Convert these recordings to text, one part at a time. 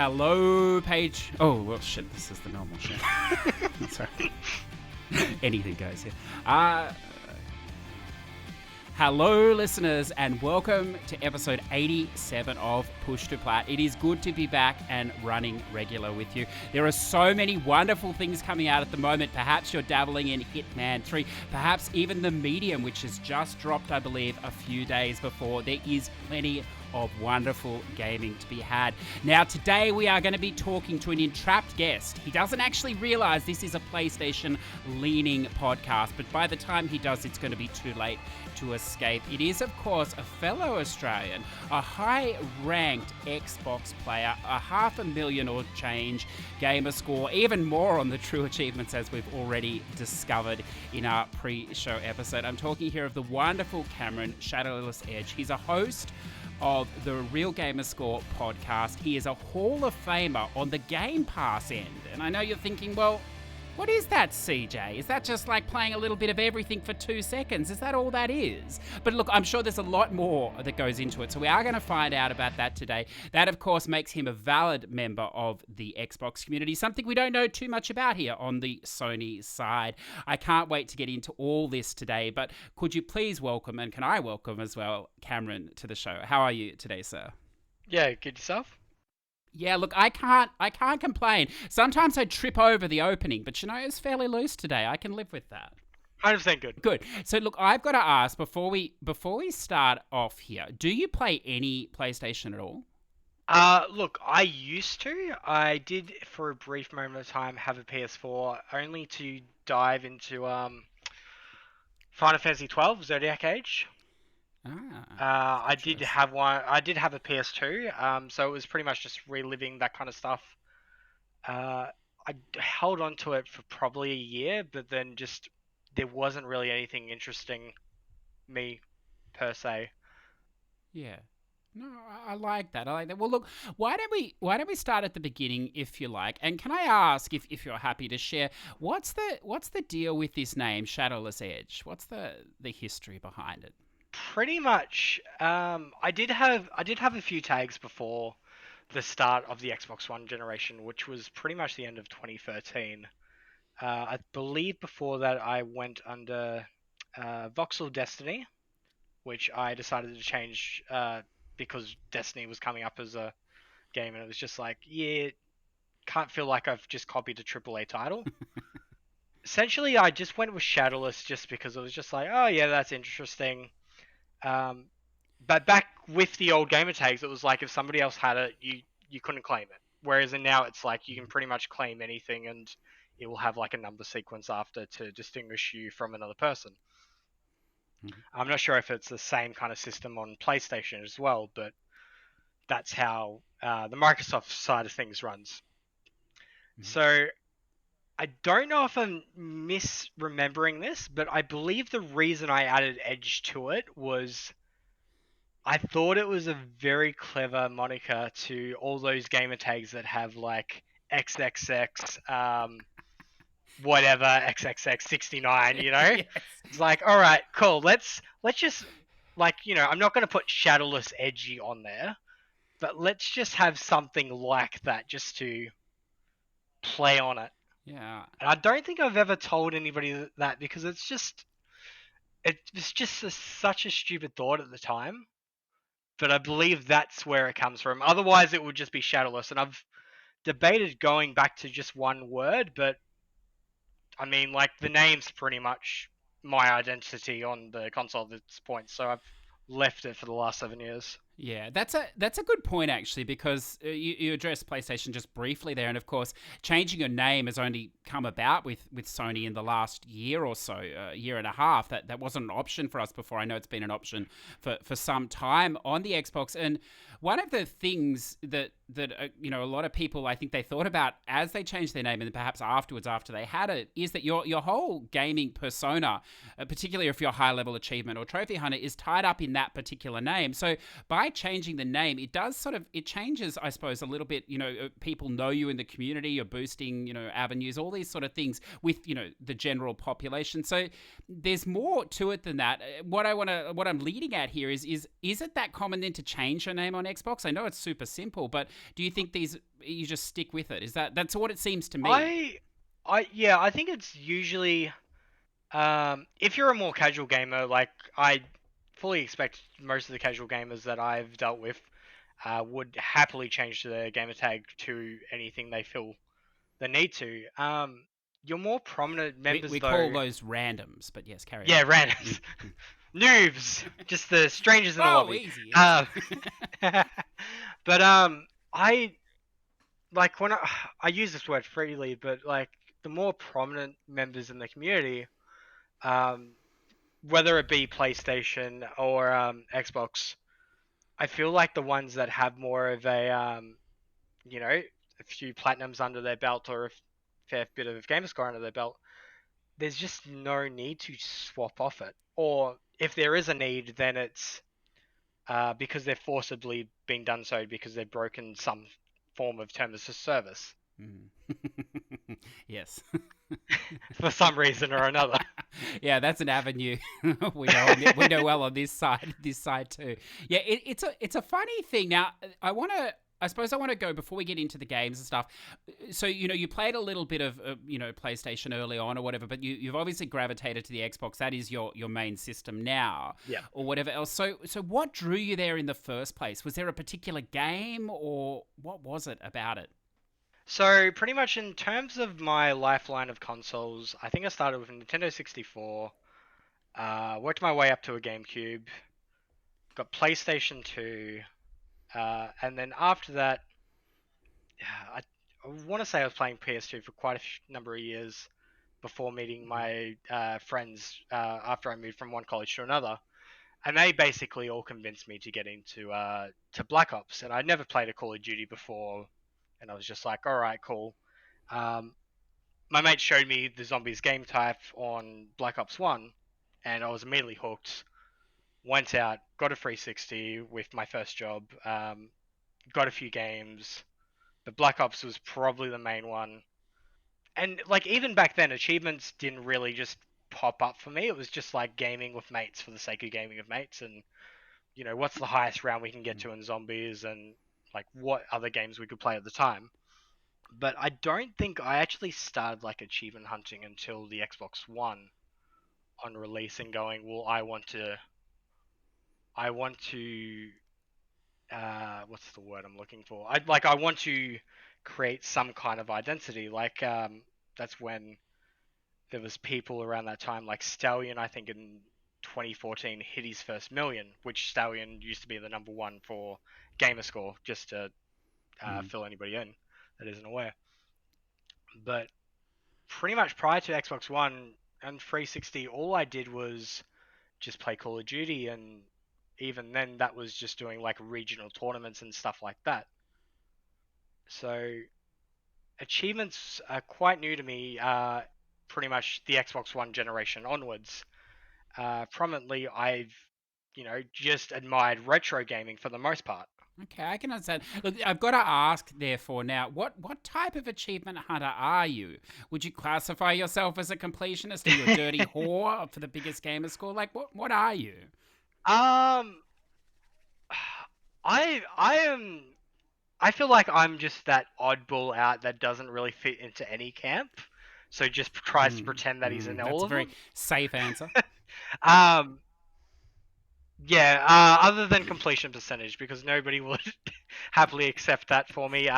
Hello, page. Oh, well, shit, this is the normal shit. Sorry. Anything goes here. Hello, listeners, and welcome to episode 87 of Push2Plat. It is good to be back and running regular with you. There are so many wonderful things coming out at the moment. Perhaps you're dabbling in Hitman 3, perhaps even The Medium, which has just dropped, I believe, a few days before. There is plenty of wonderful gaming to be had. Now, today we are going to be talking to an entrapped guest. He doesn't actually realize this is a PlayStation-leaning podcast, but by the time he does, it's going to be too late to escape. It is, of course, a fellow Australian, a high-ranked Xbox player, a 500,000 or change gamer score, even more on the true achievements as we've already discovered in our pre-show episode. I'm talking here of the wonderful Cameron Shadowless Edge. He's a host of the Real Gamerscore Podcast. He is a Hall of Famer on the Gamepass end. And I know you're thinking, well, what is that, CJ? Is that just like playing a little bit of everything for 2 seconds? Is that all that is? But look, I'm sure there's a lot more that goes into it. So we are going to find out about that today. That, of course, makes him a valid member of the Xbox community, something we don't know too much about here on the Sony side. I can't wait to get into all this today, but could you please welcome, and can I welcome as well, Cameron to the show? How are you today, sir? Yeah, good yourself? Yeah, look, I can't complain. Sometimes I trip over the opening, but you know, it's fairly loose today. I can live with that. 100% good. Good. So look, I've got to ask before we start off here, do you play any PlayStation at all? Look, I used to. I did for a brief moment of time have a PS4, only to dive into Final Fantasy 12 Zodiac Age. I did have one. I did have a PS2. So it was pretty much just reliving that kind of stuff. I held on to it for probably a year, but then just there wasn't really anything interesting me per se. Yeah. No, I like that. I like that. Well, look, why don't we start at the beginning, if you like? And can I ask if you're happy to share what's the deal with this name, Shadowless Edge? What's the history behind it? Pretty much. I did have a few tags before the start of the Xbox One generation, which was pretty much the end of 2013. I believe before that I went under Voxel Destiny, which I decided to change because Destiny was coming up as a game, and it was just like, yeah, can't feel like I've just copied a AAA title. Essentially, I just went with Shadowless just because it was just like, oh yeah, that's interesting. But back with the old gamer tags, it was like if somebody else had it, you couldn't claim it. Whereas now it's like you can pretty much claim anything, and it will have like a number sequence after to distinguish you from another person. I'm not sure if it's the same kind of system on PlayStation as well, but that's how the Microsoft side of things runs. So I don't know if I'm misremembering this, but I believe the reason I added Edge to it was I thought it was a very clever moniker to all those gamer tags that have like XXX, whatever, XXX 69, you know? Yes. It's like, all right, cool. Let's just, like, you know, I'm not going to put Shadowless Edgy on there, but let's just have something like that just to play on it. Yeah. And I don't think I've ever told anybody that because it was just such a stupid thought at the time. But I believe that's where it comes from. Otherwise, it would just be Shadowless. And I've debated going back to just one word, but I mean, like, the name's pretty much my identity on the console at this point. So I've left it for the last 7 years. Yeah, that's a good point, actually, because you addressed PlayStation just briefly there, and of course, changing your name has only come about with Sony in the last year or so, year and a half. That wasn't an option for us before. I know it's been an option for some time on the Xbox, and one of the things that you know, a lot of people, I think they thought about as they changed their name and then perhaps afterwards after they had it, is that your whole gaming persona, particularly if you're a high-level achievement or trophy hunter, is tied up in that particular name. So by changing the name, it does it changes, I suppose, a little bit, you know, people know you in the community, you're boosting, you know, avenues, all these sort of things with, you know, the general population. So there's more to it than that. What I'm leading at here is it that common then to change your name on Xbox? I know it's super simple, but do you think you just stick with it? That's what it seems to me? I, yeah, I think it's usually, if you're a more casual gamer, like I fully expect most of the casual gamers that I've dealt with, would happily change their gamer tag to anything they feel the need to. Your more prominent members, We call though, those randoms, but yes, carry on. yeah, randoms, noobs, just the strangers in the Oh, lobby. easy, Um, easy. but I like when I use this word freely, but like the more prominent members in the community, um, whether it be PlayStation or Xbox, I feel like the ones that have more of a a few platinums under their belt or a fair bit of gamer score under their belt, there's just no need to swap off it. Or if there is a need, then it's because they're forcibly being done so because they've broken some form of terms of service Yes. for some reason or another. Yeah, that's an avenue we know well on this side too. Yeah, it's a funny thing. Now, I suppose I want to go before we get into the games and stuff. So, you played a little bit of, PlayStation early on or whatever, but you've obviously gravitated to the Xbox. That is your main system now, Yeah. or whatever else. So what drew you there in the first place? Was there a particular game, or what was it about it? So pretty much in terms of my lifeline of consoles, I think I started with a Nintendo 64, worked my way up to a GameCube, got PlayStation 2, and then after that, I want to say I was playing PS2 for quite a number of years before meeting my friends after I moved from one college to another, and they basically all convinced me to get into to Black Ops, and I'd never played a Call of Duty before, and I was just like, all right, cool. Um, my mate showed me the zombies game type on Black Ops 1, and I was immediately hooked. Went out, got a 360 with my first job, got a few games, but Black Ops was probably the main one. And like even back then, achievements didn't really just pop up for me. It was just like gaming with mates for the sake of gaming with mates, and what's the highest round we can get to in zombies, and like what other games we could play at the time. But I don't think I actually started like achievement hunting until the Xbox One on release and going, well, I want to what's the word I'm looking for? I want to create some kind of identity. Like that's when there was people around that time like Stallion, I think in 2014 hit his first million, which Stallion used to be the number one for Gamerscore, just to Mm. fill anybody in that isn't aware. But pretty much prior to Xbox One and 360, all I did was just play Call of Duty, and even then, that was just doing like regional tournaments and stuff like that. So achievements are quite new to me. Pretty much the Xbox One generation onwards. Prominently, I've just admired retro gaming for the most part. Okay, I can understand. Look, I've got to ask, therefore, now, what type of achievement hunter are you? Would you classify yourself as a completionist? Are you a dirty whore for the biggest gamer score? Like, what are you? um, I am. I feel like I'm just that oddball out that doesn't really fit into any camp, so just tries to pretend that he's in all That's a of very them. safe answer. Um, yeah. Other than completion percentage, because nobody would happily accept that for me.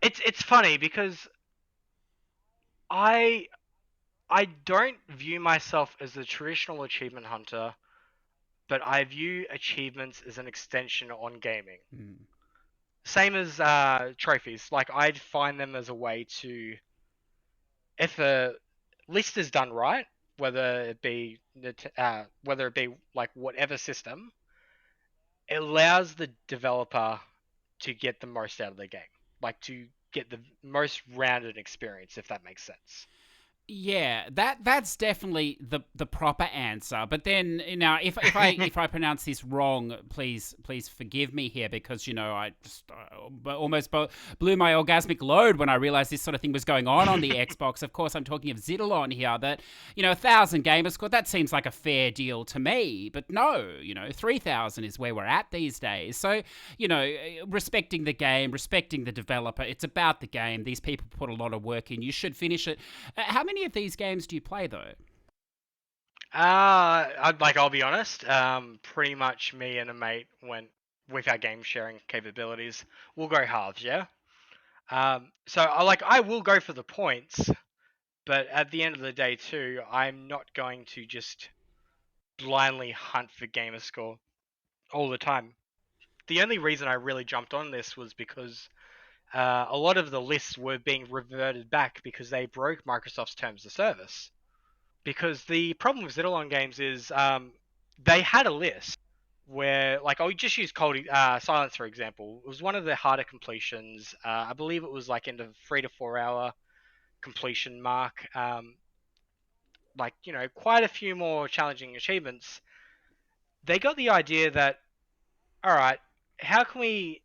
It's funny because I I don't view myself as a traditional achievement hunter, but I view achievements as an extension on gaming. Mm. Same as trophies. Like I'd find them as a way to, if a list is done right, whether it be like whatever system, it allows the developer to get the most out of the game, like to get the most rounded experience, if that makes sense. Yeah, that's definitely the proper answer. But then, if I pronounce this wrong, please forgive me here, because I just almost blew my orgasmic load when I realized this sort of thing was going on the Xbox. Of course, I'm talking of Zidalon here. That 1,000 gamer score, that seems like a fair deal to me. But no, 3,000 is where we're at these days. So respecting the game, respecting the developer. It's about the game. These people put a lot of work in. You should finish it. How many of these games do you play, though? I'll be honest. Pretty much me and a mate went with our game sharing capabilities. We'll go halves, yeah. So I will go for the points, but at the end of the day too, I'm not going to just blindly hunt for gamer score all the time. The only reason I really jumped on this was because a lot of the lists were being reverted back because they broke Microsoft's terms of service. Because the problem with Zidalon games is they had a list where, I'll just use Silence for example. It was one of the harder completions. I believe it was in the 3 to 4 hour completion mark. Quite a few more challenging achievements. They got the idea that, all right, how can we,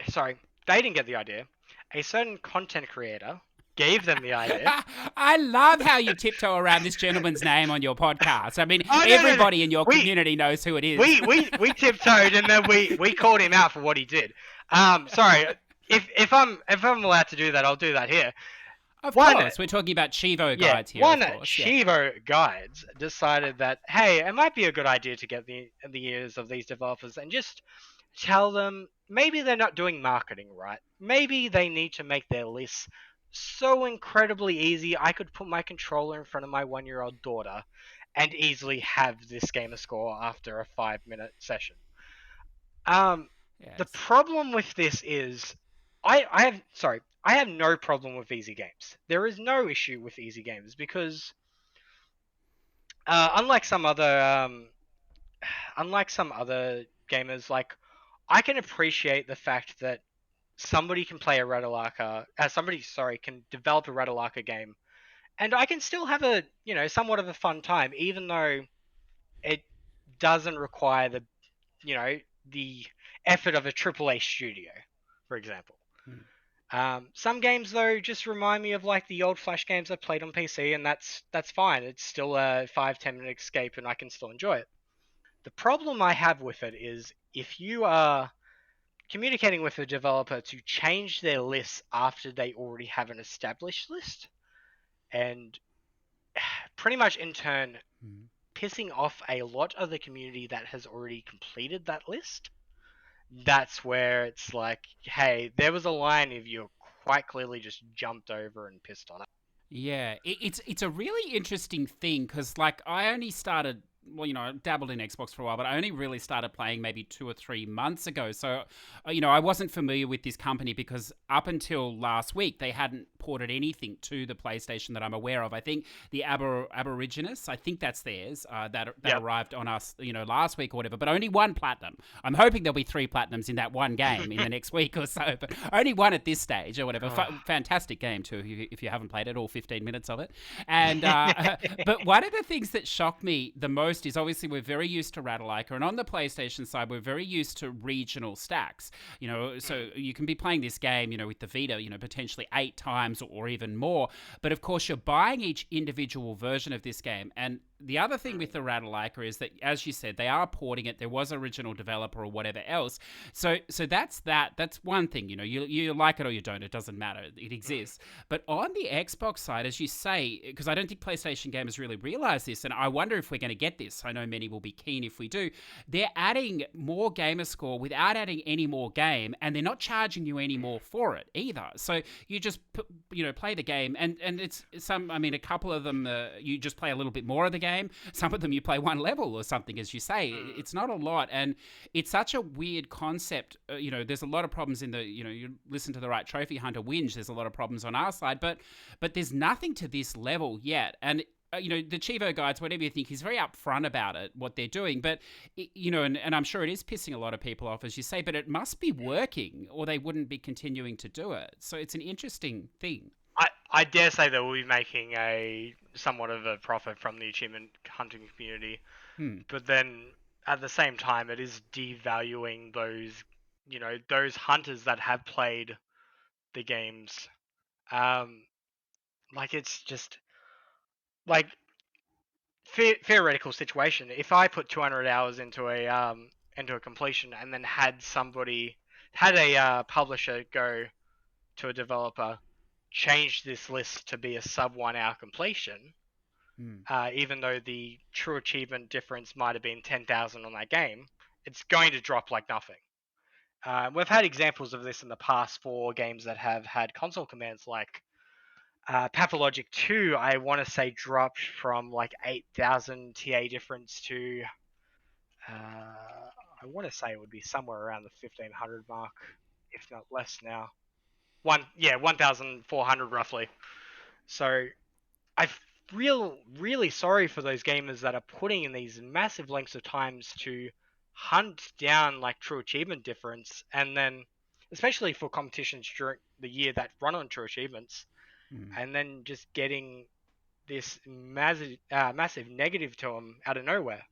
sorry, they didn't get the idea. A certain content creator gave them the idea. I love how you tiptoe around this gentleman's name on your podcast. I mean, everybody in your community knows who it is. We tiptoed, and then we called him out for what he did. Sorry, if I'm allowed to do that, I'll do that here. Of course, we're talking about Cheevo guides here. Cheevo guides decided that, hey, it might be a good idea to get the ears of these developers and just tell them maybe they're not doing marketing right. Maybe they need to make their lists so incredibly easy. I could put my controller in front of my 1-year-old daughter and easily have this gamer score after a 5-minute session. The problem with this is I have no problem with easy games. There is no issue with easy games because unlike some other gamers, I can appreciate the fact that somebody can play a Ratalaka, can develop a Ratalaka game, and I can still have a, somewhat of a fun time, even though it doesn't require the effort of a AAA studio, for example. Some games, though, just remind me of the old Flash games I played on PC, and that's fine. It's still a 5-10 minute escape, and I can still enjoy it. The problem I have with it is if you are communicating with a developer to change their lists after they already have an established list, and pretty much in turn pissing off a lot of the community that has already completed that list, that's where it's hey, there was a line if you quite clearly just jumped over and pissed on it. Yeah, it's a really interesting thing because I only started, I dabbled in Xbox for a while, but I only really started playing maybe 2 or 3 months ago. So, I wasn't familiar with this company because up until last week, they hadn't ported anything to the PlayStation that I'm aware of. I think the Aborigines, I think that's theirs, that arrived on us, last week or whatever, but only 1 platinum. I'm hoping there'll be 3 platinums in that one game in the next week or so, but only 1 at this stage or whatever. Fantastic game too, if you haven't played it, all 15 minutes of it. And but one of the things that shocked me the most is obviously we're very used to Ratalika, and on the PlayStation side, we're very used to regional stacks. So you can be playing this game, with the Vita, potentially 8 times or even more. But of course, you're buying each individual version of this game. And the other thing with the Ratalika is that, as you said, they are porting it. There was original developer or whatever else. So that's that. That's one thing. You like it or you don't. It doesn't matter. It exists. But on the Xbox side, as you say, because I don't think PlayStation gamers really realize this, and I wonder if we're going to get this. I know many will be keen if we do. They're adding more gamer score without adding any more game, and they're not charging you any more for it either. So you just play the game, and it's a couple of them you just play a little bit more of the game. Some of them you play 1 level or something, as you say. It's not a lot, and it's such a weird concept. There's a lot of problems in you listen to the right trophy hunter whinge. There's a lot of problems on our side, but there's nothing to this level yet. And the Cheevo guides, whatever you think, he's very upfront about it, what they're doing. But, and I'm sure it is pissing a lot of people off, as you say, but it must be working or they wouldn't be continuing to do it. So it's an interesting thing. I dare say they will be making a somewhat of a profit from the achievement hunting community, but then at the same time, it is devaluing those hunters that have played the games. Like it's just like theoretical situation. If I put 200 hours into a completion and then had a publisher go to a developer, change this list to be a sub 1 hour completion, even though the true achievement difference might have been 10,000 on that game, it's going to drop like nothing. We've had examples of this in the past for games that have had console commands, like Pathologic 2, I want to say dropped from like 8,000 TA difference to, I want to say it would be somewhere around the 1,500 mark, if not less now. 1,400 roughly. So I feel really sorry for those gamers that are putting in these massive lengths of times to hunt down like true achievement difference, and then especially for competitions during the year that run on true achievements, and then just getting this massive negative to them out of nowhere.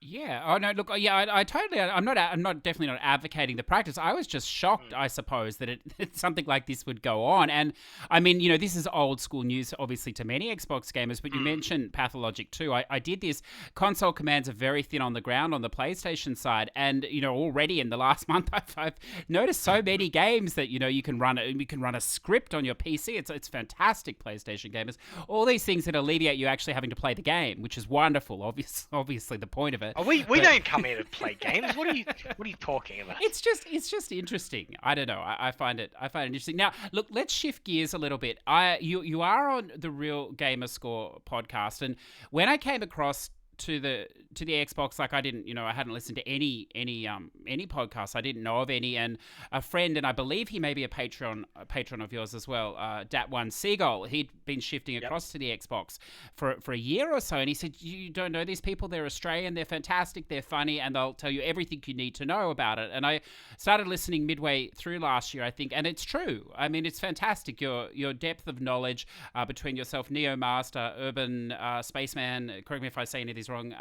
Yeah. Oh no. Look. Yeah. I totally. I'm not definitely not advocating the practice. I was just shocked, I suppose, that something like this would go on. And I mean, this is old school news, obviously, to many Xbox gamers. But you mentioned Pathologic 2. I did this. Console commands are very thin on the ground on the PlayStation side, and already in the last month, I've noticed so many games that you can run a script on your PC. It's fantastic, PlayStation gamers. All these things that alleviate you actually having to play the game, which is wonderful. Obviously, the point of it. Oh, we don't come here to play games. What are you talking about? It's just interesting. I don't know. I find it interesting. Now, look, let's shift gears a little bit. You are on the Real Gamer Score podcast, and when I came across to the Xbox, like I hadn't listened to any podcasts. I didn't know of any, and a friend, and I believe he may be a patron of yours as well, Dat1 Seagull. He'd been shifting across to the Xbox for a year or so, and he said, "You don't know these people? They're Australian. They're fantastic. They're funny, and they'll tell you everything you need to know about it." And I started listening midway through last year, I think, and it's true. I mean, it's fantastic. Your depth of knowledge between yourself, Neo Master, Urban Spaceman. Correct me if I say any of these wrong.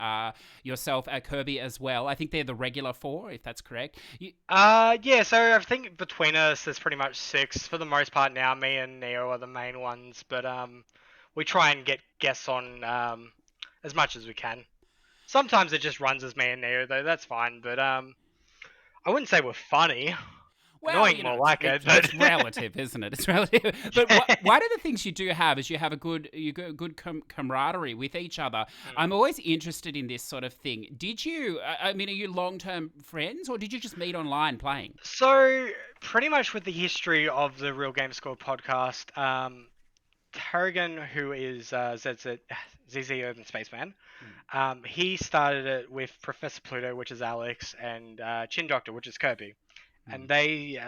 Yourself, Kirby as well. I think they're the regular 4, if that's correct. Yeah. So I think between us, there's pretty much 6 for the most part now. Me and Neo are the main ones, but we try and get guests on as much as we can. Sometimes it just runs as me and Neo, though. That's fine, but I wouldn't say we're funny. Well, more like it. It's relative, isn't it? It's relative. But one of the things you do have is you have a good camaraderie with each other. I'm always interested in this sort of thing. Did you? I mean, are you long-term friends, or did you just meet online playing? So pretty much with the history of the Real Gamerscore podcast, Tarragon, who is ZZ Urban Spaceman, he started it with Professor Pluto, which is Alex, and Chin Doctor, which is Kirby. And they,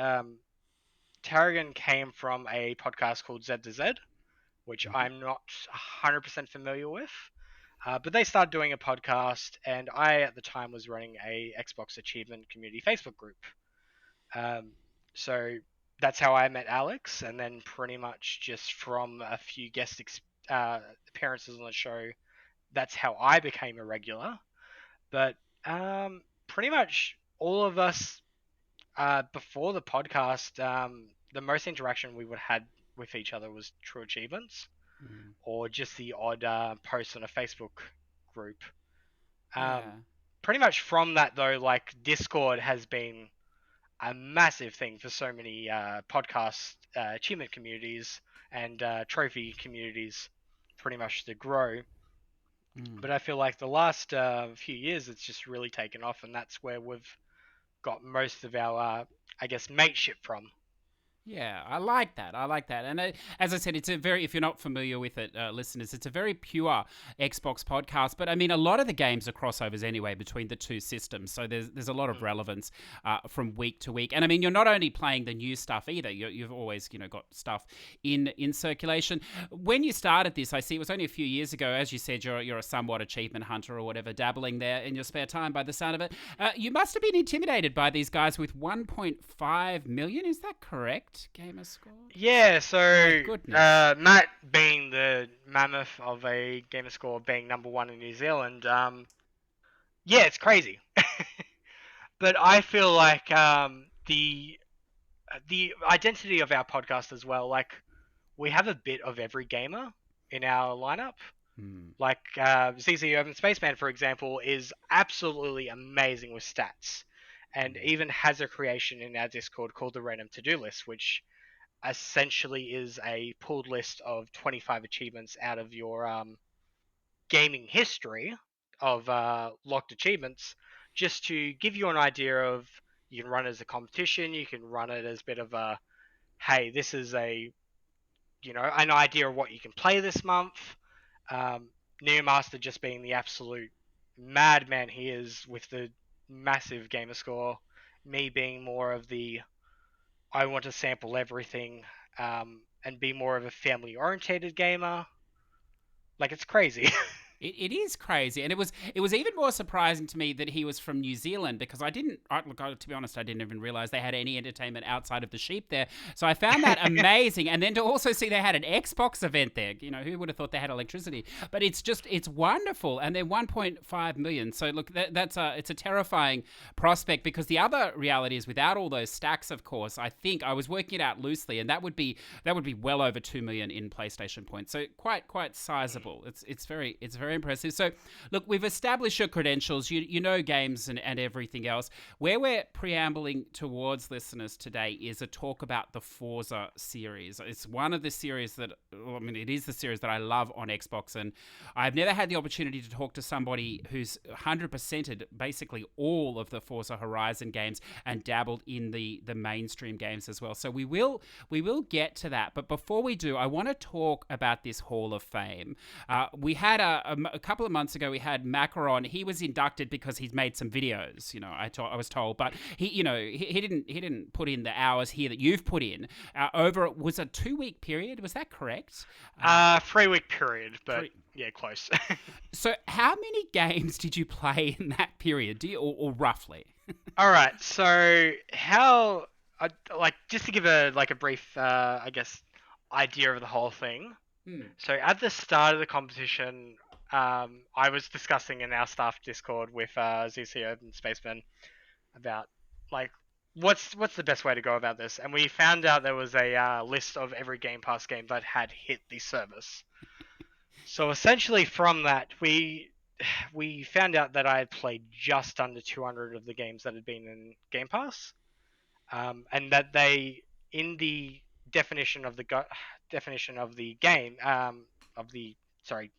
Tarragon came from a podcast called Z to Z, which I'm not 100% familiar with. But they started doing a podcast, and I, at the time, was running a Xbox Achievement Community Facebook group. So that's how I met Alex, and then pretty much just from a few guest appearances on the show, that's how I became a regular. But pretty much all of us, before the podcast, the most interaction we would have had with each other was true achievements, or just the odd post on a Facebook group. Pretty much from that, though, like Discord has been a massive thing for so many podcast achievement communities and trophy communities, pretty much to grow. But I feel like the last few years, it's just really taken off, and that's where we've got most of our, mateship from. Yeah, I like that. And as I said, it's a very, if you're not familiar with it, listeners, it's a very pure Xbox podcast. But I mean, a lot of the games are crossovers anyway between the two systems. So there's a lot of relevance from week to week. And I mean, you're not only playing the new stuff either. You've always, got stuff in circulation. When you started this, I see it was only a few years ago. As you said, you're a somewhat achievement hunter or whatever, dabbling there in your spare time by the sound of it. You must have been intimidated by these guys with 1.5 million. Is that correct? correct, Gamerscore? Yeah, My so goodness. Matt being the mammoth of a Gamerscore being #1 in New Zealand, yeah, it's crazy. But I feel like the identity of our podcast as well, like we have a bit of every gamer in our lineup. Hmm. Like ZZ Urban Spaceman, for example, is absolutely amazing with stats, and even has a creation in our Discord called the Random To Do List, which essentially is a pulled list of 25 achievements out of your gaming history of locked achievements, just to give you an idea of you can run it as a competition, you can run it as a bit of a hey, this is a an idea of what you can play this month. Um, Neomaster just being the absolute madman he is with the massive gamer score. Me being more of the I want to sample everything and be more of a family orientated gamer. Like it's crazy. It is crazy, and it was even more surprising to me that he was from New Zealand because to be honest, I didn't even realize they had any entertainment outside of the sheep there. So I found that amazing, and then to also see they had an Xbox event there. Who would have thought they had electricity? But it's wonderful, and they're 1.5 million. So look, it's a terrifying prospect because the other reality is without all those stacks, of course. I think I was working it out loosely, and that would be well over 2 million in PlayStation points. So quite sizable. It's very impressive. So, look, we've established your credentials. You know games and everything else. Where we're preambling towards listeners today is a talk about the Forza series. It's one of the series it is the series that I love on Xbox, and I've never had the opportunity to talk to somebody who's 100%ed basically all of the Forza Horizon games and dabbled in the mainstream games as well. So we will get to that. But before we do, I want to talk about this Hall of Fame. We had a couple of months ago, we had Macaron. He was inducted because he's made some videos. I was told, but he didn't put in the hours here that you've put in. Over was a 2-week period. Was that correct? 3-week period, but yeah, close. So, how many games did you play in that period? Or roughly? All right. So how just to give a brief I guess idea of the whole thing. So at the start of the competition, I was discussing in our staff Discord with ZC Urban Spaceman about like what's the best way to go about this, and we found out there was a list of every Gamepass game that had hit the service. So essentially, from that, we found out that I had played just under 200 of the games that had been in Game Pass, and that they, in the definition of the game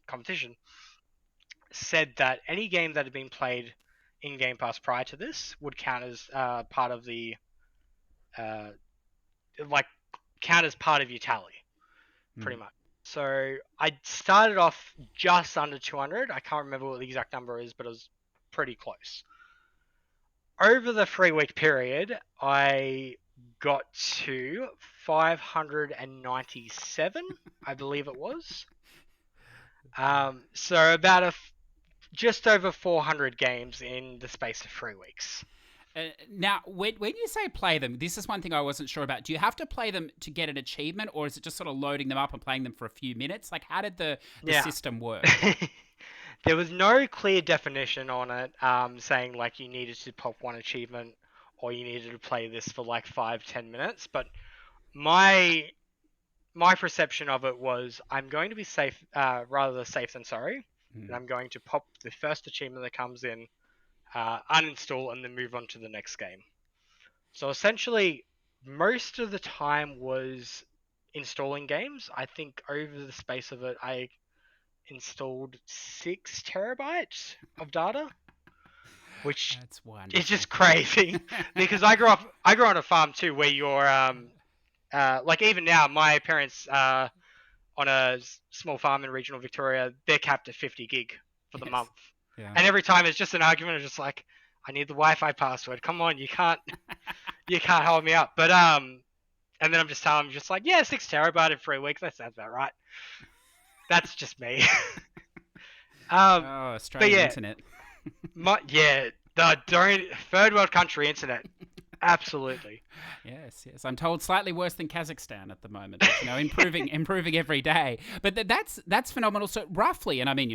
competition, said that any game that had been played in Game Pass prior to this would count as part of the count as part of your tally, pretty much. So I started off just under 200. I can't remember what the exact number is, but it was pretty close. Over the 3-week period, I got to 597, I believe it was. So about just over 400 games in the space of 3 weeks. Now, when you say play them, this is one thing I wasn't sure about. Do you have to play them to get an achievement, or is it just sort of loading them up and playing them for a few minutes? Like, how did the system work? There was no clear definition on it, saying like you needed to pop one achievement or you needed to play this for like 5-10 minutes. But my perception of it was I'm going to be safe, rather safe than sorry, and I'm going to pop the first achievement that comes in, uninstall, and then move on to the next game. So essentially, most of the time was installing games. I think over the space of it, I installed 6 terabytes of data, which is just crazy because I grew up on a farm too, where you're like even now, my parents on a small farm in regional Victoria, they're capped at 50 gig for the month. Yeah. And every time it's just an argument of just like, I need the Wi-Fi password. Come on, you can't hold me up. But and then I'm just telling them, just like, yeah, 6 terabyte in 3 weeks. That sounds about right. That's just me. Australian internet. The third world country internet. Absolutely. Yes, yes. I'm told slightly worse than Kazakhstan at the moment. But, improving every day. But that's phenomenal. So roughly, and I mean,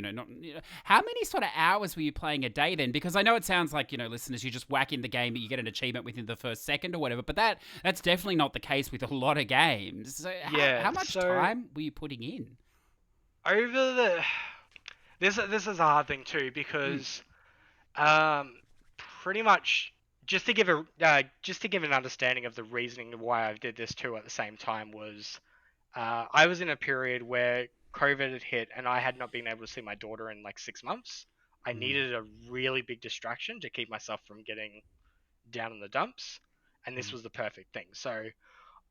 how many sort of hours were you playing a day then? Because I know it sounds like, listeners, you just whack in the game, but you get an achievement within the first second or whatever. But that's definitely not the case with a lot of games. So Yeah. how much So time were you putting in? over the this is a hard thing too Mm, because um pretty much just to give an understanding of the reasoning of why I did this too at the same time was I was in a period where COVID had hit and I had not been able to see my daughter in like 6 months. I mm, needed a really big distraction to keep myself from getting down in the dumps, and this mm, was the perfect thing. So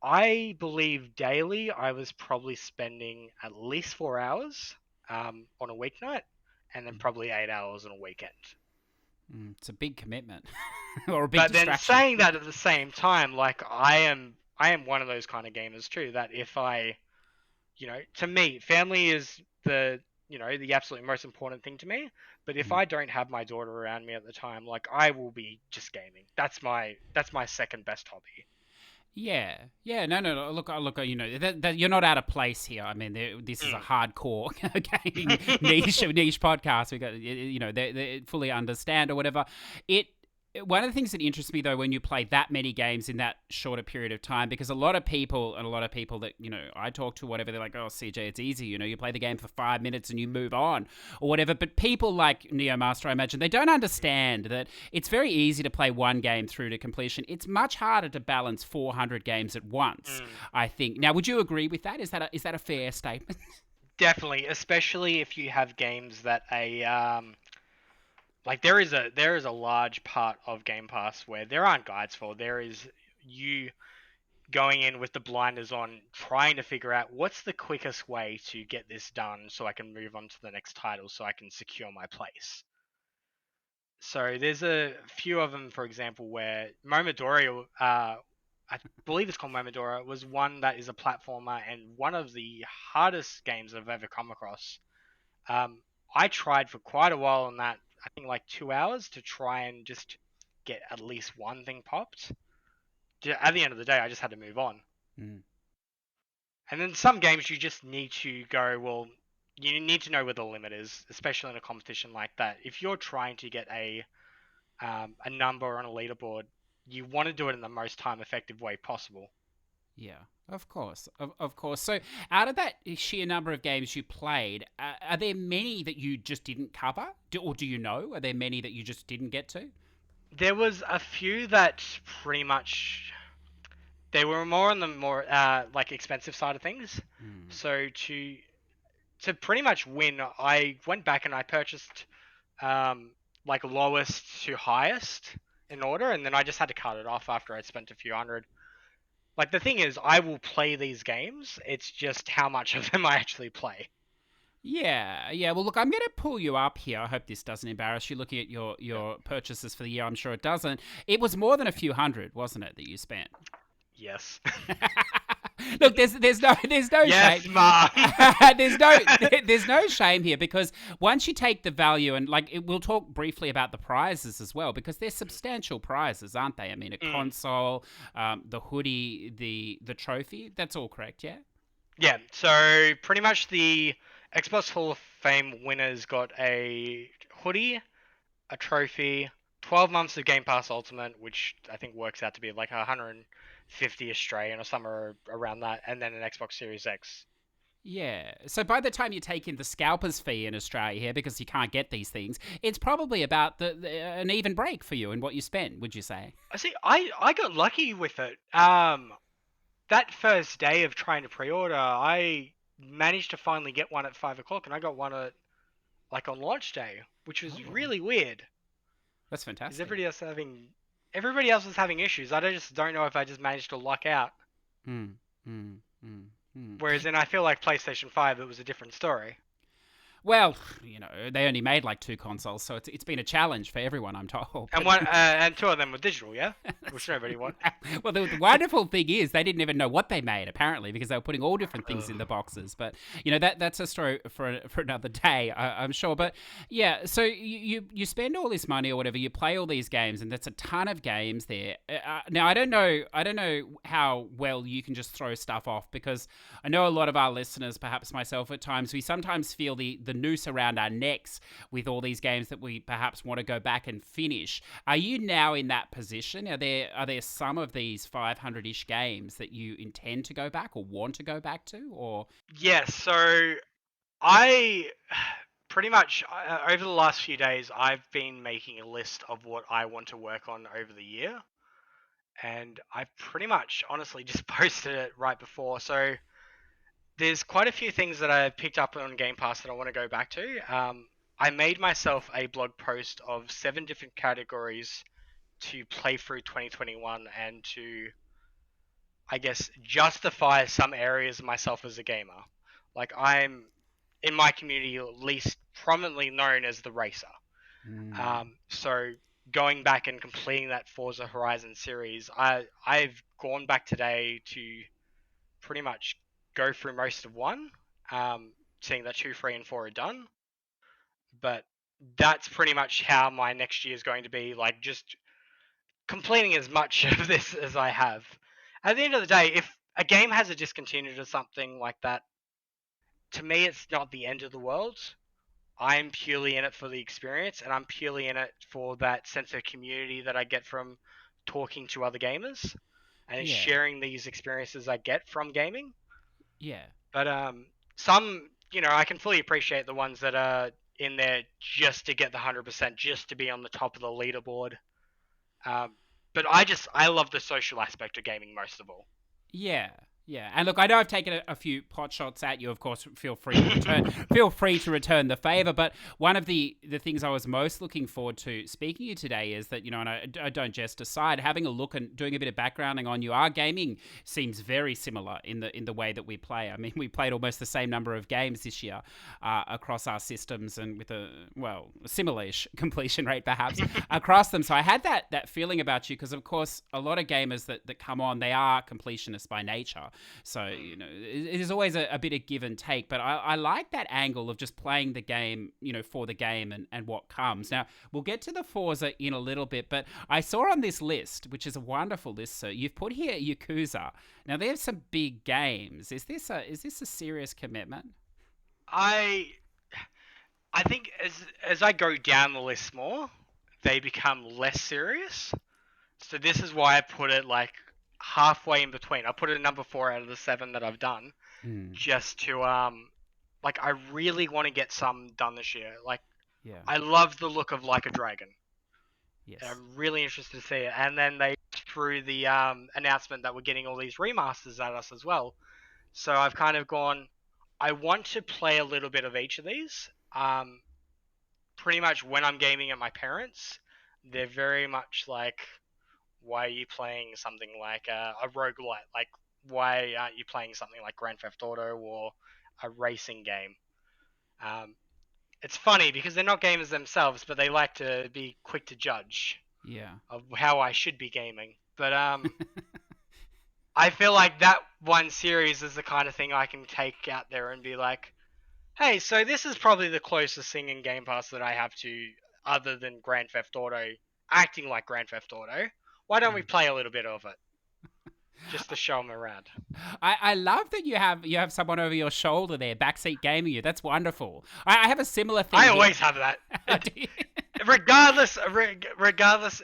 I believe daily I was probably spending at least 4 hours on a weeknight, and then mm, probably 8 hours on a weekend. It's a big commitment or a big But then distraction. saying that at the same time, like I am one of those kind of gamers too. That if I, to me, family is the absolute most important thing to me. But if Mm. I don't have my daughter around me at the time, like I will be just gaming. That's my second best hobby. Yeah, yeah, no. Look. That you're not out of place here. I mean, this is a Mm. hardcore gaming niche podcast. We got, they fully understand or whatever. It. One of the things that interests me though, when you play that many games in that shorter period of time, because a lot of people that I talk to, whatever, they're like, "Oh, CJ, it's easy. You play the game for 5 minutes and you move on, or whatever." But people like Neo Master, I imagine, they don't understand that it's very easy to play one game through to completion. It's much harder to balance 400 games at once, Mm. I think. Now, would you agree with that? Is that a fair statement? Definitely, especially if you have games that like there is a large part of Game Pass where there aren't guides for. There is you going in with the blinders on, trying to figure out what's the quickest way to get this done so I can move on to the next title so I can secure my place. So there's a few of them, for example, where Momodora, I believe it's called Momodora, was one that is a platformer and one of the hardest games I've ever come across. Um, I tried for quite a while on that, I think like 2 hours to try and just get at least one thing popped. At the end of the day, I just had to move on. Mm. And then some games you just need to go, well, you need to know where the limit is, especially in a competition like that. If you're trying to get a number on a leaderboard, you want to do it in the most time effective way possible. Yeah, of course, of course. So, out of that sheer number of games you played, are there many that you just didn't cover, or do you know? Are there many that you just didn't get to? There was a few that pretty much they were more on the more like expensive side of things. Mm. So to pretty much win, I went back and I purchased like lowest to highest in order, and then I just had to cut it off after I'd spent a few hundred. Like the thing is, I will play these games. It's just how much of them I actually play. Yeah, yeah. Well, look, I'm going to pull you up here. I hope this doesn't embarrass you. Looking at your purchases for the year, I'm sure it doesn't. It was more than a few hundred, wasn't it, that you spent? Yes. Look, there's no shame. Yes, Mom. there's no there's no shame here, because once you take the value, and we'll talk briefly about the prizes as well, because they're substantial prizes, aren't they? I mean, a Mm. console, the hoodie, the trophy. That's all correct, yeah. Yeah, so pretty much the Xbox Hall of Fame winners got a hoodie, a trophy, 12 months of Game Pass Ultimate, which I think works out to be like 150 Australian or somewhere around that, and then an Xbox Series X. Yeah. So by the time you take in the scalper's fee in Australia here, because you can't get these things, it's probably about an even break for you in what you spend, would you say? I see. I got lucky with it. That first day of trying to pre-order, I managed to finally get one at 5 o'clock, and I got one at like on launch day, which was Oh, really weird. that's Because fantastic. everybody else was having issues. I just don't know if I just managed to luck out. Mm, mm, mm, mm. Whereas then I feel like PlayStation 5, it was a different story. Well, they only made like 2 consoles, so it's been a challenge for everyone, I'm told. And one and 2 of them were digital, yeah, which nobody wanted. Well, the wonderful thing is they didn't even know what they made, apparently, because they were putting all different things in the boxes. But that's a story for another day, I'm sure. But yeah, so you spend all this money or whatever, you play all these games, and that's a ton of games there. Now I don't know how well you can just throw stuff off, because I know a lot of our listeners, perhaps myself at times, we sometimes feel the noose around our necks with all these games that we perhaps want to go back and finish. Are you now in that position? Are there some of these 500-ish games that you intend to go back or want to go back to? Or Yes, so I pretty much over the last few days, I've been making a list of what I want to work on over the year, and I pretty much honestly just posted it right before. So there's quite a few things that I've picked up on Game Pass that I want to go back to. I made myself a blog post of 7 different categories to play through 2021 and to, I guess, justify some areas of myself as a gamer. Like, I'm, in my community, at least prominently known as the racer. So going back and completing that Forza Horizon series, I've gone back today to pretty much go through most of 1, seeing that 2, 3, and 4 are done. But that's pretty much how my next year is going to be, like, just completing as much of this as I have. At the end of the day, if a game has a discontinued or something like that, to me it's not the end of the world. I'm purely in it for the experience, and I'm purely in it for that sense of community that I get from talking to other gamers and sharing these experiences I get from gaming. Yeah. But some, I can fully appreciate the ones that are in there just to get the 100%, just to be on the top of the leaderboard. But I love the social aspect of gaming most of all. Yeah. Yeah, and look, I know I've taken a few pot shots at you. Of course, feel free to return the favor. But one of the things I was most looking forward to speaking to you today is that, and I don't jest aside, having a look and doing a bit of backgrounding on you. Our gaming seems very similar in the way that we play. I mean, we played almost the same number of games this year across our systems, and with a similar-ish completion rate perhaps across them. So I had that feeling about you because, of course, a lot of gamers that come on, they are completionists by nature. So, it is always a bit of give and take, but I like that angle of just playing the game, for the game and what comes. Now, we'll get to the Forza in a little bit, but I saw on this list, which is a wonderful list, so you've put here Yakuza. Now, there's some big games. Is this a serious commitment? I think as I go down the list more, they become less serious. So this is why I put it like halfway in between. I put it at number 4 out of the 7 that I've done, just to like, I really want to get some done this year. Like, I love the look of Like a Dragon. Yes, I'm really interested to see it. And then they threw the announcement that we're getting all these remasters at us as well. So I've kind of gone, I want to play a little bit of each of these. Pretty much when I'm gaming at my parents', they're very much like, why are you playing something like a roguelite? Like, why aren't you playing something like Grand Theft Auto or a racing game? It's funny because they're not gamers themselves, but they like to be quick to judge of how I should be gaming. But I feel like that one series is the kind of thing I can take out there and be like, hey, so this is probably the closest thing in Game Pass that I have to, other than Grand Theft Auto, acting like Grand Theft Auto. Why don't we play a little bit of it? Just to show them around. I love that you have someone over your shoulder there, backseat gaming you. That's wonderful. I have a similar thing. I always have that. Regardless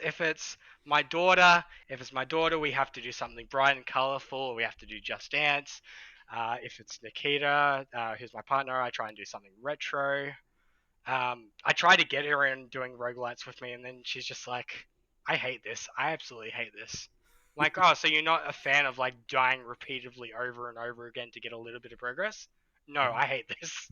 if it's my daughter. If it's my daughter, we have to do something bright and colorful. We have to do Just Dance. If it's Nikita, who's my partner, I try and do something retro. I try to get her in doing roguelites with me, and then she's just like, I hate this. I absolutely hate this. I'm like, oh, so you're not a fan of like dying repeatedly over and over again to get a little bit of progress? No, I hate this.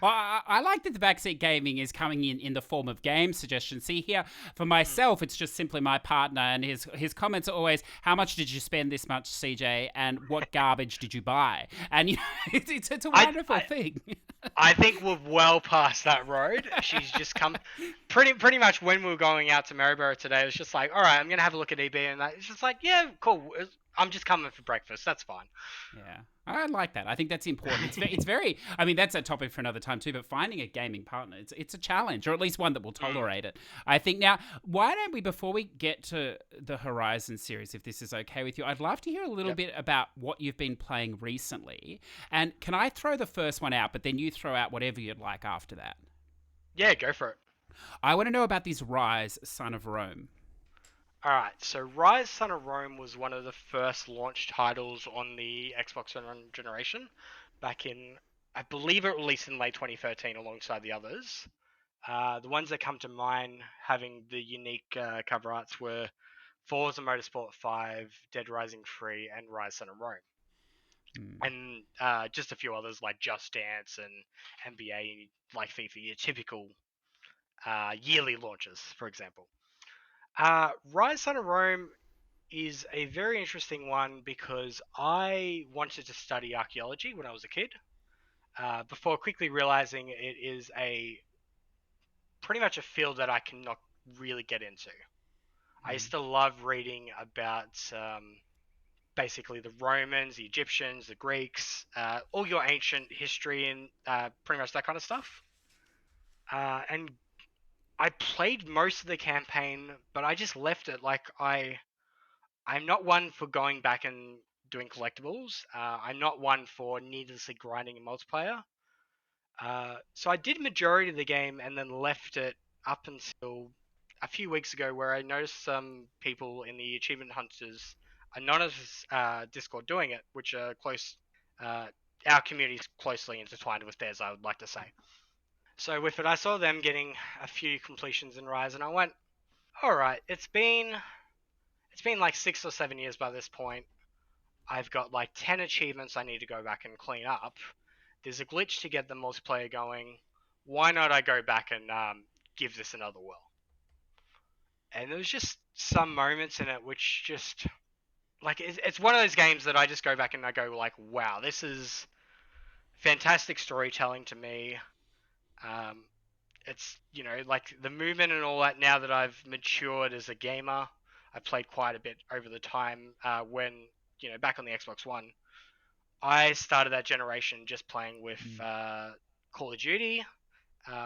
Well, I like that the backseat gaming is coming in the form of game suggestions. See here, for myself, it's just simply my partner, and his comments are always, how much did you spend this much, CJ, and what garbage did you buy? And it's a wonderful thing. I think we're well past that road. She's just come pretty much when we were going out to Maryborough today. It was just like, all right, I'm gonna have a look at EB, and it's just like, yeah, cool. I'm just coming for breakfast. That's fine. Yeah, I like that. I think that's important. It's very. I mean, that's a topic for another time too. But finding a gaming partner, it's a challenge, or at least one that will tolerate it. I think. Now, why don't we, before we get to the Horizon series, if this is okay with you, I'd love to hear a little bit about what you've been playing recently. And can I throw the first one out, but then you throw out whatever you'd like after that? Yeah, go for it. I want to know about this Rise, Son of Rome. Alright, so Rise Son of Rome was one of the first launch titles on the Xbox One generation back in, I believe it released in late 2013 alongside the others. The ones that come to mind having the unique cover arts were Forza Motorsport 5, Dead Rising 3, and Rise Son of Rome. And just a few others like Just Dance and NBA, like FIFA, your typical yearly launches, for example. Rise Son of Rome is a very interesting one because I wanted to study archaeology when I was a kid, before quickly realizing it is a pretty much a field that I cannot really get into. I used to love reading about basically the Romans, the Egyptians, the Greeks, all your ancient history and pretty much that kind of stuff. And I played most of the campaign, but I just left it. I'm not one for going back and doing collectibles. I'm not one for needlessly grinding in multiplayer. So I did majority of the game and then left it up until a few weeks ago, where I noticed some people in the Achievement Hunters Anonymous Discord doing it, which are close. Our community is closely intertwined with theirs, I would like to say. So with it, I saw them getting a few completions in Rise, and I went, all right, it's been like 6 or 7 years by this point. I've got like 10 achievements I need to go back and clean up. There's a glitch to get the multiplayer going. Why not I go back and give this another whirl? And there was just some moments in it which just like it's one of those games that I just go back and I go like, wow, this is fantastic storytelling to me. Um, it's like the movement and all that. Now that I've matured as a gamer, I played quite a bit over the time when back on the Xbox One. I started that generation just playing with Call of Duty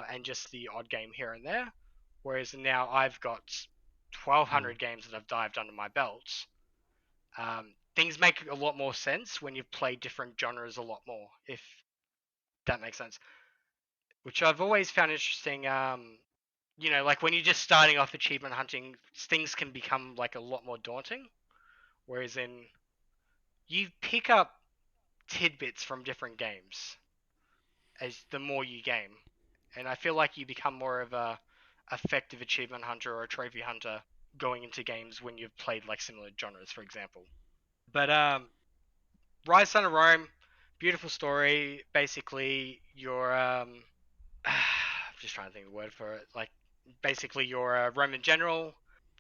and just the odd game here and there, whereas now I've got 1,200 games that I've dived under my belt. Things make a lot more sense when you've played different genres a lot more, if that makes sense. Which I've always found interesting. Like when you're just starting off achievement hunting, things can become like a lot more daunting. Whereas you pick up tidbits from different games as the more you game, and I feel like you become more of a effective achievement hunter or a trophy hunter going into games when you've played like similar genres, for example. But Rise Son of Rome, beautiful story. Basically, you're I'm just trying to think of the word for it. Like, basically, you're a Roman general.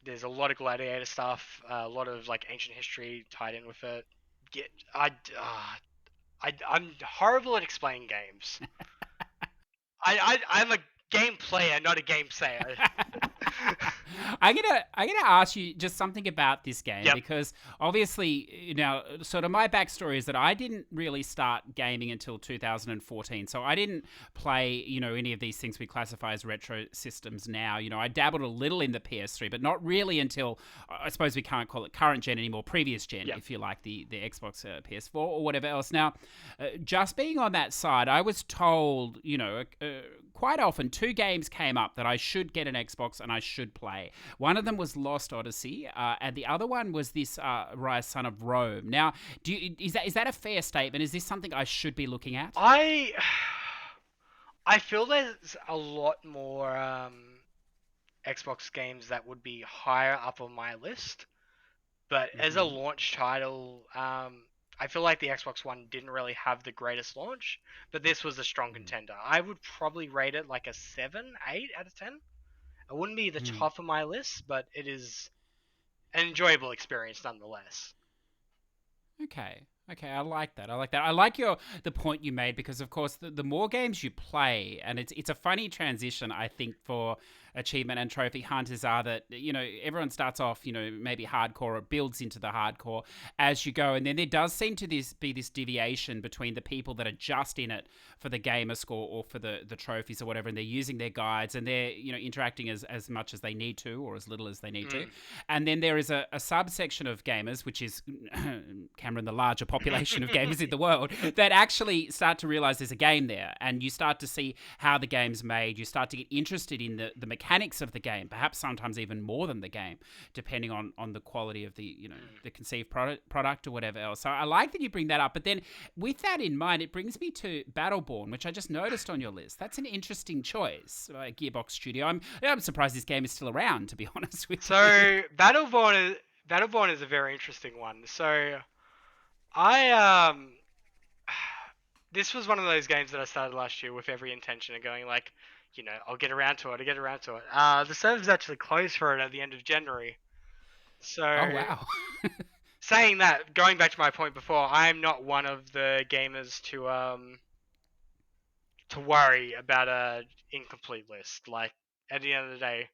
There's a lot of gladiator stuff, a lot of like ancient history tied in with it. Get, I'm horrible at explaining games. I'm a game player, not a game sayer. I'm gonna ask you just something about this game, Yep. because obviously, sort of my backstory is that I didn't really start gaming until 2014, so I didn't play any of these things we classify as retro systems now. I dabbled a little in the PS3, but not really until, I suppose we can't call it current gen anymore, previous gen, Yep. if you like, the Xbox PS4 or whatever else. Now, just being on that side, I was told quite often 2 games came up that I should get an Xbox and I should play. One of them was Lost Odyssey, and the other one was this Rise Son of Rome. Now, is that a fair statement? Is this something I should be looking at? I feel there's a lot more Xbox games that would be higher up on my list, but as a launch title, I feel like the Xbox One didn't really have the greatest launch, but this was a strong contender. I would probably rate it like a 7, 8 out of 10. It wouldn't be the top of my list, but it is an enjoyable experience nonetheless. Okay. Okay, I like that. I like that. I like the point you made because, of course, the more games you play, and it's a funny transition, I think, for achievement and trophy hunters are that everyone starts off maybe hardcore or builds into the hardcore as you go, and then there does seem to be this deviation between the people that are just in it for the gamer score or for the trophies or whatever, and they're using their guides and they're interacting as much as they need to or as little as they need to, Mm. and then there is a subsection of gamers, which is Cameron, the larger population of gamers in the world, that actually start to realize there's a game there, and you start to see how the game's made. You start to get interested in the mechanics of the game, perhaps sometimes even more than the game, depending on the quality of the conceived product or whatever else. So I like that you bring that up. But then with that in mind, it brings me to Battleborn, which I just noticed on your list. That's an interesting choice, Gearbox Studio. I'm surprised this game is still around, to be honest with you. So Battleborn is a very interesting one. So I this was one of those games that I started last year with every intention of going like, I'll get around to it. I'll get around to it. The server's actually closed for it at the end of January. Oh, So wow. saying that, going back to my point before, I'm not one of the gamers to worry about a incomplete list. Like at the end of the day,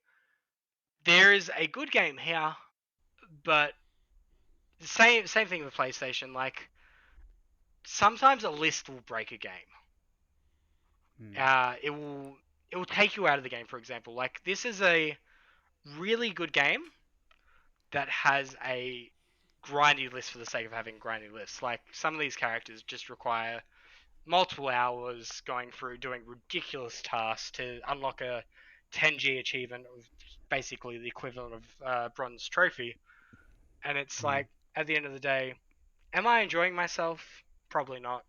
there is a good game here, but same thing with PlayStation. Like sometimes a list will break a game. Hmm. It will take you out of the game. For example, like this is a really good game that has a grindy list for the sake of having grindy lists. Like some of these characters just require multiple hours going through doing ridiculous tasks to unlock a 10G achievement of basically the equivalent of bronze trophy. And it's Hmm. like at the end of the day, am I enjoying myself? Probably not.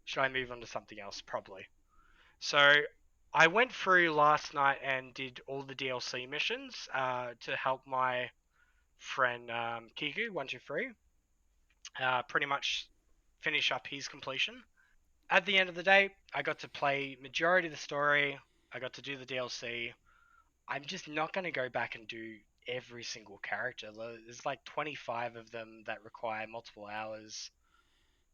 Should I move on to something else? Probably. So I went through last night and did all the DLC missions to help my friend Kiku123 pretty much finish up his completion. At the end of the day, I got to play majority of the story. I got to do the DLC. I'm just not going to go back and do every single character. There's like 25 of them that require multiple hours.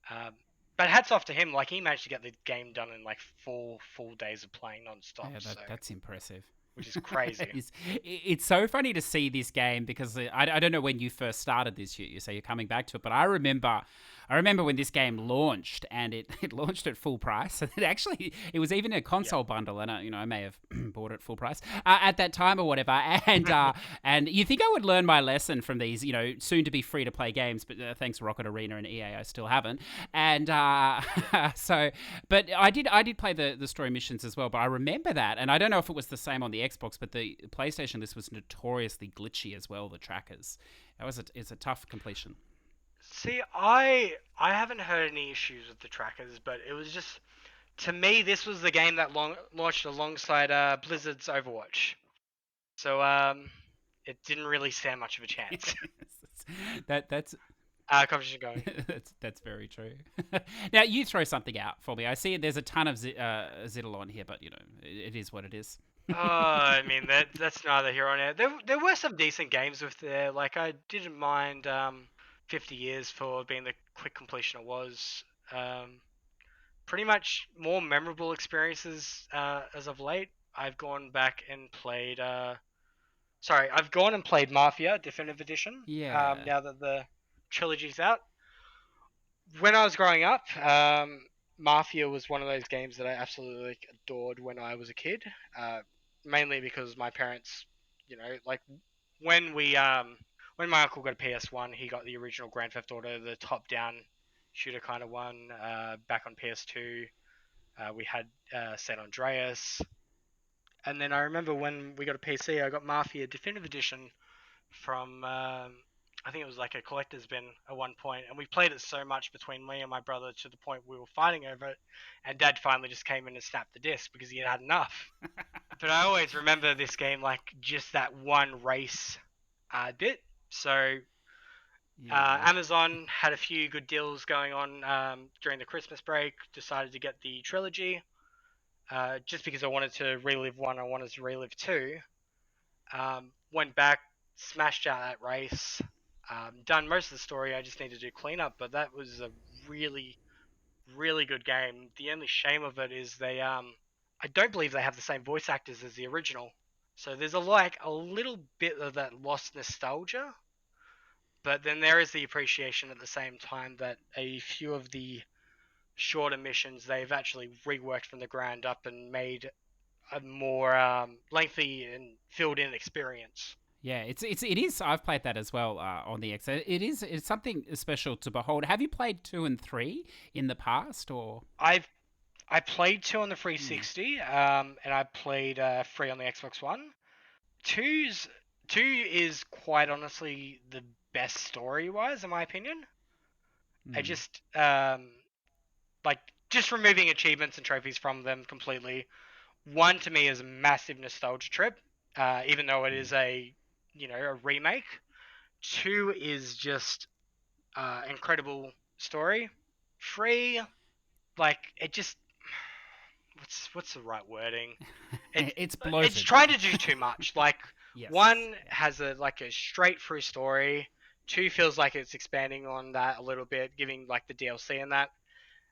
Um, but hats off to him. Like he managed to get the game done in like 4 full days of playing non-stop. Yeah, So, that's impressive. which is crazy. It's so funny to see this game because I don't know when you first started this. You say you're coming back to it, but I remember when this game launched and it launched at full price. And it was even a Yeah. console bundle, and I may have bought it full price at that time or whatever. And you think I would learn my lesson from these soon to be free to play games, but thanks Rocket Arena and EA, I still haven't. And so, but I did play the story missions as well. But I remember that, and I don't know if it was the same on the Xbox, but the PlayStation list was notoriously glitchy as well. The trackers, it's a tough completion. See, I haven't heard any issues with the trackers, but it was just to me this was the game that launched alongside Blizzard's Overwatch. So it didn't really stand much of a chance. That's Competition going. that's very true. Now you throw something out for me. I see there's a ton of Ziddle on here, but it is what it is. I mean that's neither here nor there. There were some decent games with there. Like I didn't mind 50 years for being the quick completion it was. Um, Pretty much more memorable experiences as of late. I've gone back and played. I've gone and played Mafia Definitive Edition. Yeah. Now that the trilogy's out. When I was growing up, Mafia was one of those games that I absolutely adored when I was a kid. Mainly because my parents, like when we when my uncle got a PS1, he got the original Grand Theft Auto, the top-down shooter kind of one. Back on PS2, we had San Andreas, and then I remember when we got a PC, I got Mafia Definitive Edition from I think it was like a collector's bin at one point, and we played it so much between me and my brother to the point we were fighting over it, and Dad finally just came in and snapped the disc because he had enough. But I always remember this game like just that one race bit. So Yeah. Amazon had a few good deals going on during the Christmas break. Decided to get the trilogy just because I wanted to relive one. I wanted to relive two. Went back, smashed out that race. Done most of the story. I just needed to do cleanup, but that was a really, really good game. The only shame of it is I don't believe they have the same voice actors as the original. So there's a little bit of that lost nostalgia, but then there is the appreciation at the same time that a few of the shorter missions they've actually reworked from the ground up and made a more lengthy and filled in experience. Yeah, it is. I've played that as well on the X. It's something special to behold. Have you played 2 and 3 in the past, or? I played 2 on the Hmm. 360, and I played 3 on the Xbox One. Two's 2 is quite honestly the best story wise, in my opinion. I Hmm. just like just removing achievements and trophies from them completely. One to me is a massive nostalgia trip, even though it Hmm. is a remake. Two is just incredible story. Three, like it just what's the right wording? It It's it's bloated. trying to do too much. Like Yes. one has a straight through story. Two feels like it's expanding on that a little bit, giving like the DLC and that.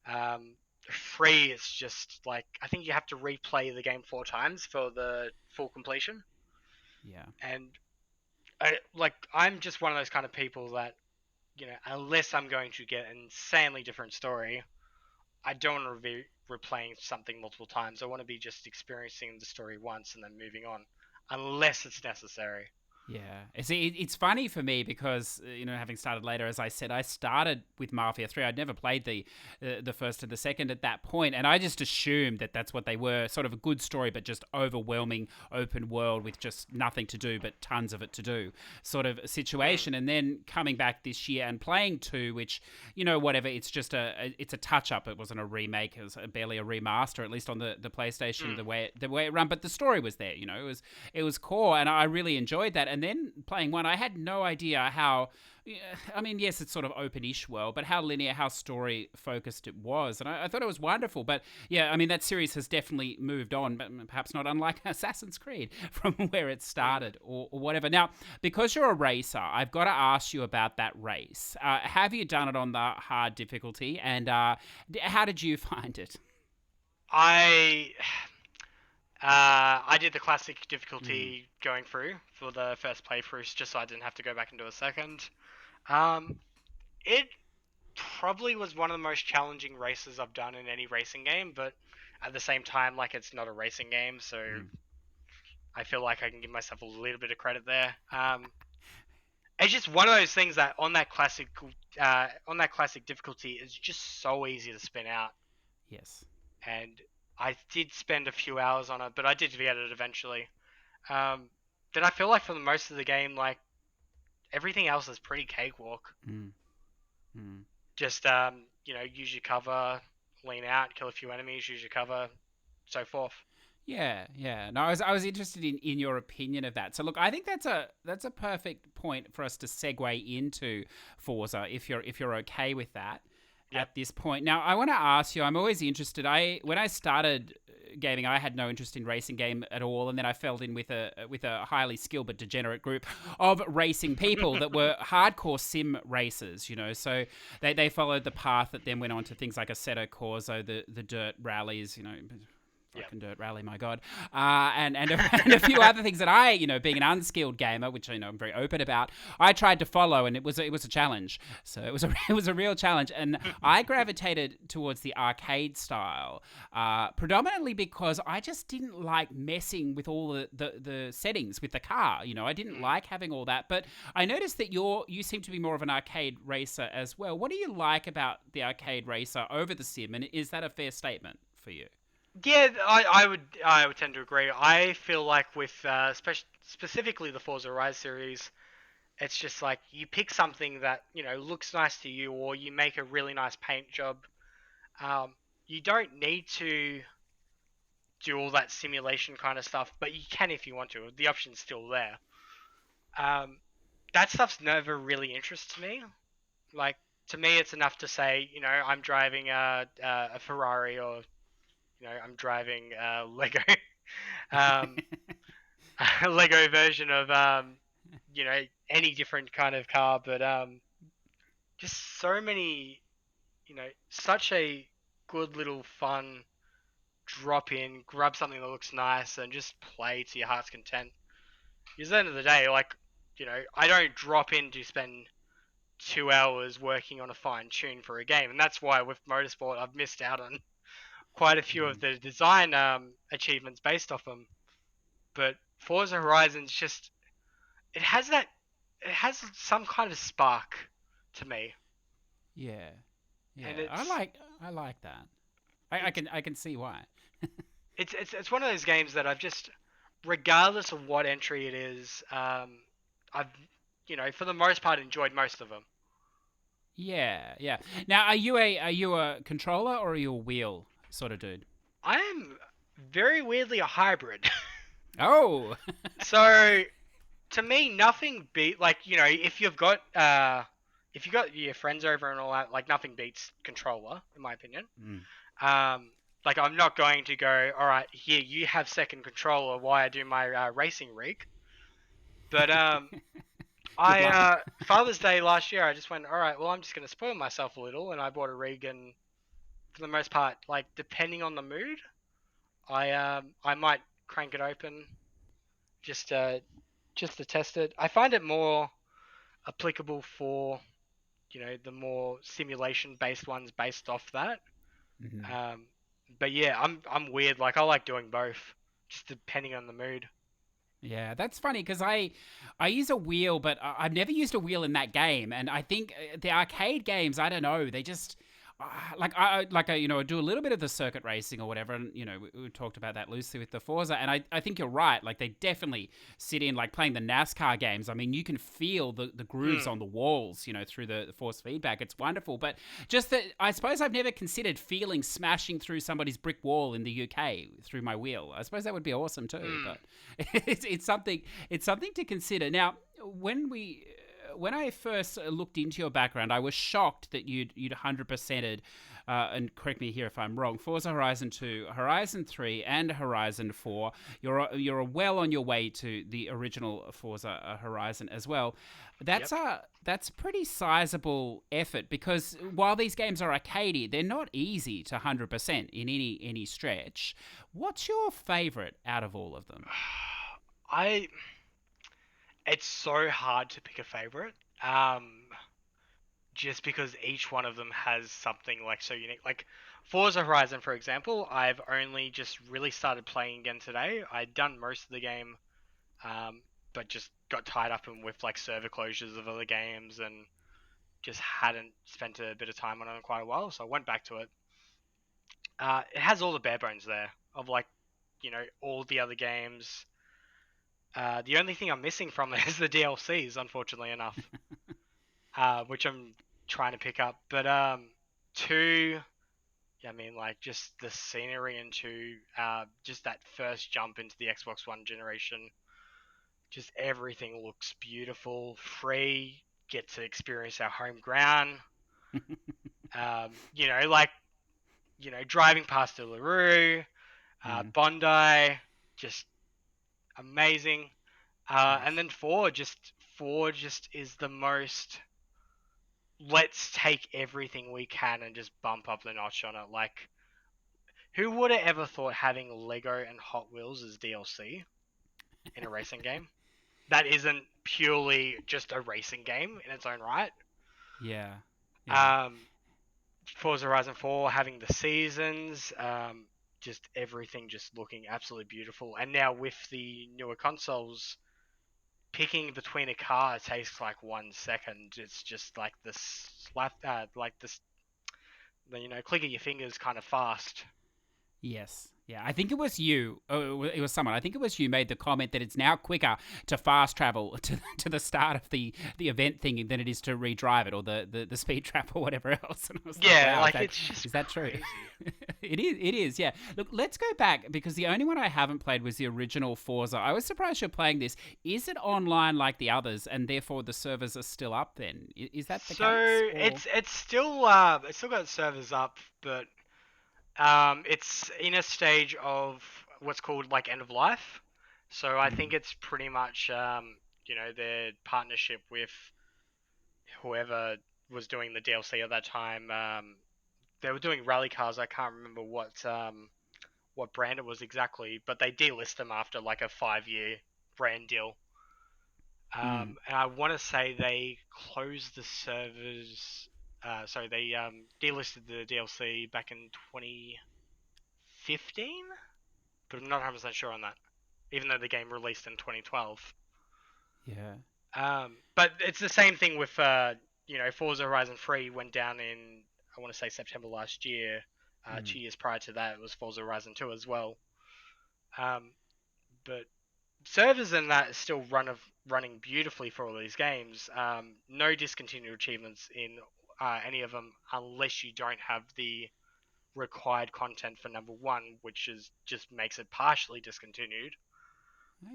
Um, Three is just like I think you have to replay the game 4 times for the full completion. Yeah. And I'm just one of those kind of people that unless I'm going to get an insanely different story, I don't want to be replaying something multiple times. I want to be just experiencing the story once and then moving on, unless it's necessary. Yeah, it's funny for me because having started later, as I said, I started with Mafia 3. I'd never played the first and the second at that point, and I just assumed that that's what they were, sort of a good story, but just overwhelming open world with just nothing to do but tons of it to do, sort of Mm, situation. And then coming back this year and playing 2, which whatever, it's just it's a touch up. It wasn't a remake. It was barely a remaster, at least on the PlayStation, mm. the way it ran. But the story was there. It was core, and I really enjoyed that. And then playing 1, I had no idea how. I mean, yes, it's sort of open-ish world, but how linear, how story focused it was, and I thought it was wonderful. But yeah, I mean, that series has definitely moved on, but perhaps not unlike Assassin's Creed from where it Mm. started or whatever. Now, because you're a racer, I've got to ask you about that race. Have you done it on the hard difficulty, and how did you find it? I I did the classic Mm, difficulty going through for the first playthroughs, just so I didn't have to go back and do a second. Um, it probably was one of the most challenging races I've done in any racing game, but at the same time, like it's not a racing game, so mm. I feel like I can give myself a little bit of credit there. It's just one of those things that on that classic difficulty is just so easy to spin out, Yes. and I did spend a few hours on it, but I did get it eventually. Um, then I feel like for the most of the game, like everything else is pretty cakewalk. Mm, mm. Just use your cover, lean out, kill a few enemies, use your cover, so forth. Yeah, yeah. No, I was interested in your opinion of that. So look, I think that's a perfect point for us to segue into Forza if you're okay with that Yep. at this point. Now, I want to ask you, I'm always interested. When I started gaming, I had no interest in racing game at all, and then I fell in with a highly skilled but degenerate group of racing people that were hardcore sim racers, So they followed the path that then went on to things like Assetto Corsa, the dirt rallies, Yep. fucking dirt rally, my god, and a few other things that I, being an unskilled gamer, which I'm very open about, I tried to follow, and it was a challenge. So it was a it was a real challenge, and I gravitated towards the arcade style, predominantly because I just didn't like messing with all the settings with the car. I didn't Mm. like having all that, but I noticed that you seem to be more of an arcade racer as well. What do you like about the arcade racer over the sim, and is that a fair statement for you? Yeah, I would tend to agree. I feel like with specifically the Forza Horizon series, it's just like you pick something that looks nice to you, or you make a really nice paint job. Um, you don't need to do all that simulation kind of stuff, but you can if you want to. The option's still there. Um, that stuff's never really interests me. Like to me, it's enough to say, I'm driving a Ferrari, or I'm driving a Lego, um, a Lego version of any different kind of car. But just so many. such a good little fun drop in, grab something that looks nice, and just play to your heart's content. Because at the end of the day, I don't drop in to spend 2 hours working on a fine tune for a game, and that's why with Motorsport I've missed out on quite a few of Mm. the design achievements based off them. But Forza Horizon's just it has some kind of spark to me, Yeah, and yeah. I like that. it's I can see why. it's one of those games that I've just, regardless of what entry it is, I've for the most part enjoyed most of them. Yeah, yeah. Now, are you a controller or are you a wheel sort of dude? I am very weirdly a hybrid. Oh, So to me, nothing beat, if you've got your friends over and all that, like nothing beats controller in my opinion. mm. Um, like I'm not going to go, all right, here you have second controller while I do my racing rig. But Good I luck. Father's Day last year, I just went, all right, well I'm just gonna spoil myself a little, and I bought a rig, and for the most part, like depending on the mood, I might crank it open just uh just to test it. I find it more applicable for the more simulation based ones based off that. Hmm. Um, but yeah, I'm weird. Like I like doing both, just depending on the mood. Yeah, that's funny because I use a wheel, but I've never used a wheel in that game, and I think the arcade games, I don't know, they just I do a little bit of the circuit racing or whatever, and we talked about that loosely with the Forza, and I think you're right. Like they definitely sit in like playing the NASCAR games. I mean, you can feel the grooves Mm. on the walls, through the force feedback. It's wonderful, but just that I suppose I've never considered feeling smashing through somebody's brick wall in the UK through my wheel. I suppose that would be awesome too, Mm. but it's something to consider. Now, when I first looked into your background, I was shocked that you'd 100%ed, and correct me here if I'm wrong, Forza Horizon 2, Horizon 3, and Horizon 4. You're well on your way to the original Forza Horizon as well. Yep. That's pretty sizable effort because while these games are arcadey, they're not easy to 100% in any stretch. What's your favorite out of all of them? I It's so hard to pick a favorite. Um, just because each one of them has something like so unique. Like Forza Horizon, for example, I've only just really started playing again today. I'd done most of the game, um, but just got tied up in with like server closures of other games and just hadn't spent a bit of time on it in quite a while. So I went back to it. It has all the bare bones there of like, all the other games. The only thing I'm missing from it is the DLCs, unfortunately enough, which I'm trying to pick up. But two, yeah, I mean, like just the scenery and two, just that first jump into the Xbox One generation, just everything looks beautiful. Free, get to experience our home ground. Like driving past Uluru, Mm, Bondi, just amazing. And nice. then four just is the most. Let's take everything we can and just bump up the notch on it. Like, who would have ever thought having Lego and Hot Wheels as DLC in a racing game? That isn't purely just a racing game in its own right. Yeah, yeah. Um, Forza Horizon 4 having the seasons, just everything just looking absolutely beautiful. And now with the newer consoles, picking between a car takes like 1 second. It's just like this slap, like this, click of your fingers kind of fast. Yes. Yeah, I think it was you. Oh, it was someone. I think it was you made the comment that it's now quicker to fast travel to the start of the event thing than it is to redrive it or the speed trap or whatever else. And I was like, Yeah, wow, like it's is just that true? crazy. It is. It is. Yeah. Look, let's go back because the only one I haven't played was the original Forza. I was surprised you're playing this. Is it online like the others, and therefore the servers are still up? Then is that the So case? Or it's still got servers up, but it's in a stage of what's called like end of life. So I think mm, it's pretty much their partnership with whoever was doing the DLC at that time. they were doing rally cars. I can't remember what brand it was exactly, but they delist them after like a 5-year brand deal. And I want to say they closed the servers. Sorry, they delisted the DLC back in 2015, but I'm not 100% sure on that. Even though the game released in 2012. Yeah. But it's the same thing with Forza Horizon 3 went down in, I want to say, September last year. 2 years prior to that, it was Forza Horizon 2 as well. But servers and that is still running beautifully for all these games. No discontinued achievements in any of them unless you don't have the required content for number 1, which just makes it partially discontinued.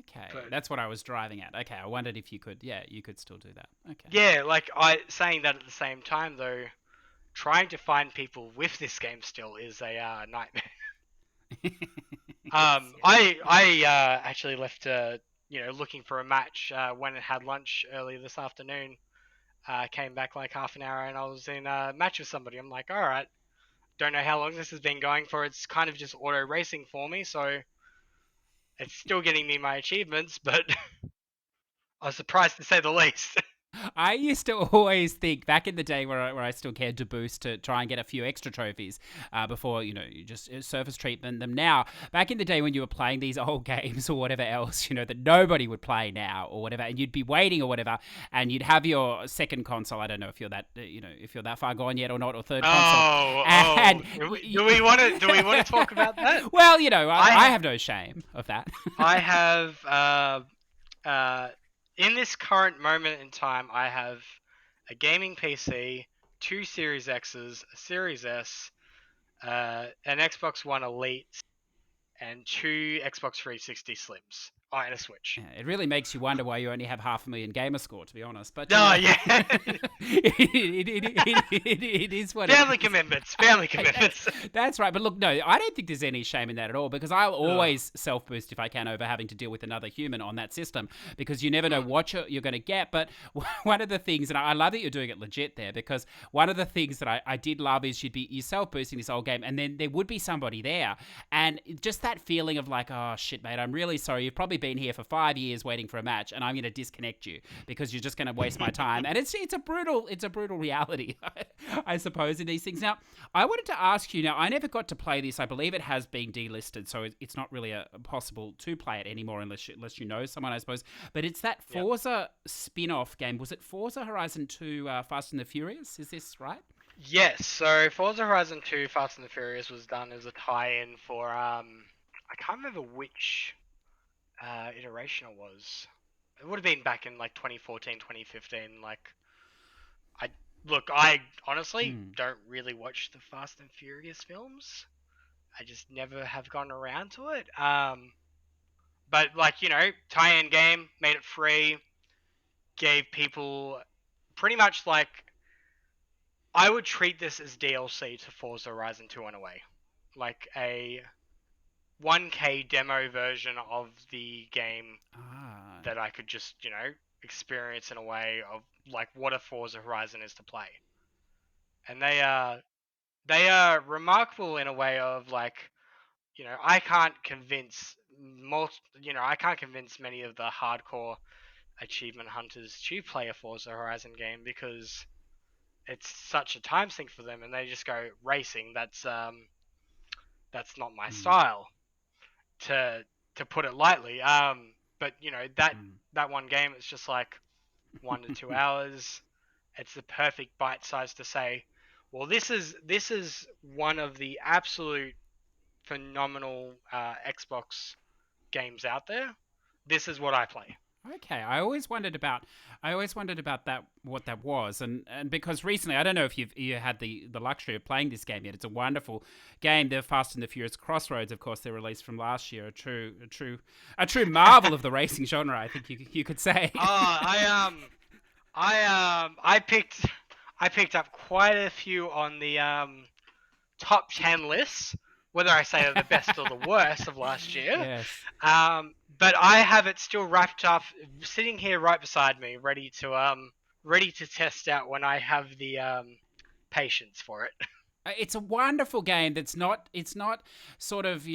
Okay, But, that's what I was driving at. Okay, I wondered if you could still do that. Okay. Yeah, like saying that at the same time though, trying to find people with this game still is a nightmare. Yes. I actually left looking for a match when I had lunch earlier this afternoon. Came back like half an hour and I was in a match with somebody. I'm like, all right, don't know how long this has been going for. It's kind of just auto racing for me, so it's still getting me my achievements, but I was surprised to say the least. I used to always think back in the day where I still cared to boost to try and get a few extra trophies before you just surface treatment them. Now, back in the day when you were playing these old games or whatever else, that nobody would play now or whatever, and you'd be waiting or whatever, and you'd have your second console. I don't know if you're that if you're that far gone yet or not, or third console. And do we want to talk about that? Well, I have no shame of that. I have in this current moment in time, I have a gaming PC, 2 Series X's, a Series S, an Xbox One Elite, and 2 Xbox 360 Slims. Oh, and a Switch. Yeah, it really makes you wonder why you only have 500,000 gamer score, to be honest. But yeah, it is what family commitments. That's right. But look, no, I don't think there's any shame in that at all, because I'll always self boost if I can over having to deal with another human on that system, because you never know what you're going to get. But one of the things, and I love that you're doing it legit there, because one of the things that I did love is you're self boosting this whole game, and then there would be somebody there, and just that feeling of like, oh shit, mate, I'm really sorry. You've probably been here for 5 years waiting for a match, and I'm going to disconnect you because you're just going to waste my time. And it's a brutal reality, I suppose, in these things. Now, I wanted to ask you. Now, I never got to play this. I believe it has been delisted, so it's not really possible to play it anymore unless you know someone, I suppose. But it's that Forza spin-off game. Was it Forza Horizon 2 Fast and the Furious? Is this right? Yes. So Forza Horizon 2 Fast and the Furious was done as a tie-in for I can't remember which iteration it was. It would have been back in like 2014, 2015. Like, I honestly don't really watch the Fast and Furious films. I just never have gotten around to it. But like, tie-in game, made it free, gave people pretty much like, I would treat this as DLC to Forza Horizon 2 in a way. Like a 1K demo version of the game that I could just, experience in a way of like what a Forza Horizon is to play. And they are remarkable in a way of like, I can't convince many of the hardcore achievement hunters to play a Forza Horizon game because it's such a time sink for them, and they just go racing. That's not my style, to put it lightly. But that one game, it's just like 1 to 2 hours. It's the perfect bite size to say, well, this is one of the absolute phenomenal Xbox games out there. This is what I play. Okay, I always wondered about that, what that was, and because recently, I don't know if you had the luxury of playing this game yet. It's a wonderful game. The Fast and the Furious Crossroads, of course, they're released from last year. A true marvel of the racing genre, I think you could say. I picked up quite a few on the top 10 lists, whether I say they're the best or the worst of last year. Yes. But I have it still wrapped up, sitting here right beside me, ready to test out when I have the patience for it. It's a wonderful game that's not, it's not sort of,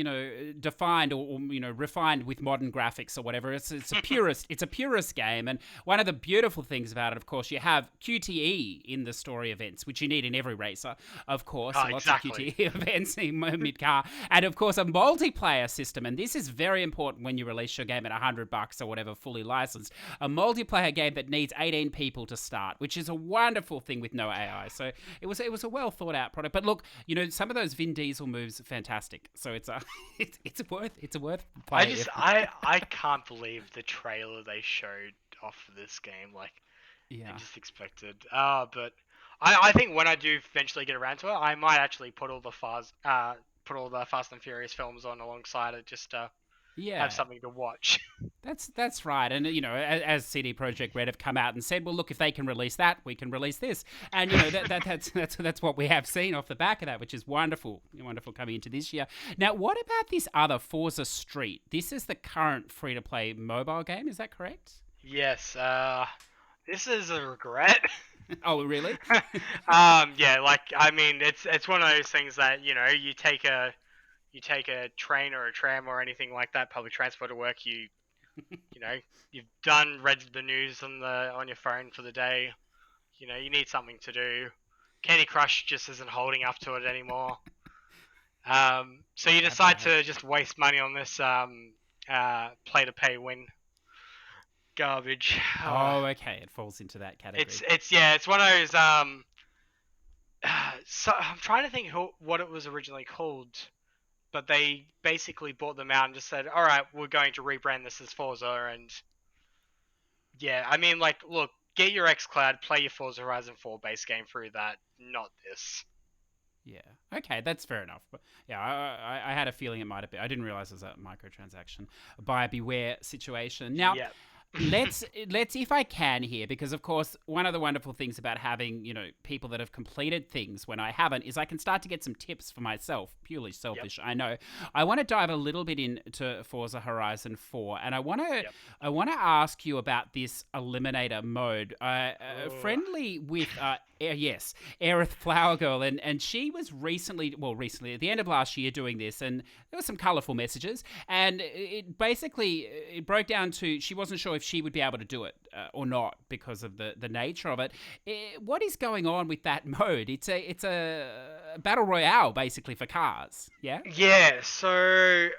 defined or refined with modern graphics or whatever. It's a purist game. And one of the beautiful things about it, of course, you have QTE in the story events, which you need in every racer, of course. Oh, Lots exactly. of QTE events in mid-car. And of course, a multiplayer system. And this is very important when you release your game at $100 or whatever, fully licensed. A multiplayer game that needs 18 people to start, which is a wonderful thing with no AI. So it was a well thought out product. But look, some of those Vin Diesel moves are fantastic. So it's a worth play. I can't believe the trailer they showed off of this game. Like, Yeah. I just expected. But I think when I do eventually get around to it, I might actually put all the Fast and Furious films on alongside it, just to Yeah. have something to watch. That's right. And as CD Projekt Red have come out and said, well, look, if they can release that, we can release this. And that's what we have seen off the back of that, which is wonderful coming into this year. Now, what about this other Forza Street? This is the current free-to-play mobile game. Is that correct? Yes. This is a regret. Oh, really? Yeah. Like, I mean, it's one of those things that you take a train or a tram or anything like that, public transport to work. You've read the news on your phone for the day. You need something to do. Candy Crush just isn't holding up to it anymore. So you decide to just waste money on this play to pay win garbage. Oh, okay. It falls into that category. It's one of those. So I'm trying to think what it was originally called. But they basically bought them out and just said, all right, we're going to rebrand this as Forza. And yeah, I mean, like, look, get your xCloud, play your Forza Horizon 4 base game through that, not this. Yeah. Okay, that's fair enough. But yeah, I had a feeling it might have been. I didn't realize it was a microtransaction buyer beware situation. Now, Yep. let's if I can here, because of course one of the wonderful things about having people that have completed things when I haven't is I can start to get some tips for myself. Purely selfish, I know. I want to dive a little bit into Forza Horizon 4, and I want to ask you about this Eliminator mode. Friendly with Aerith Flower Girl, and she was recently at the end of last year doing this, and there were some colourful messages, and it broke down to she wasn't sure if she would be able to do it or not because of the nature of it. What is going on with that mode? It's a battle royale basically for cars. Yeah. Yeah. So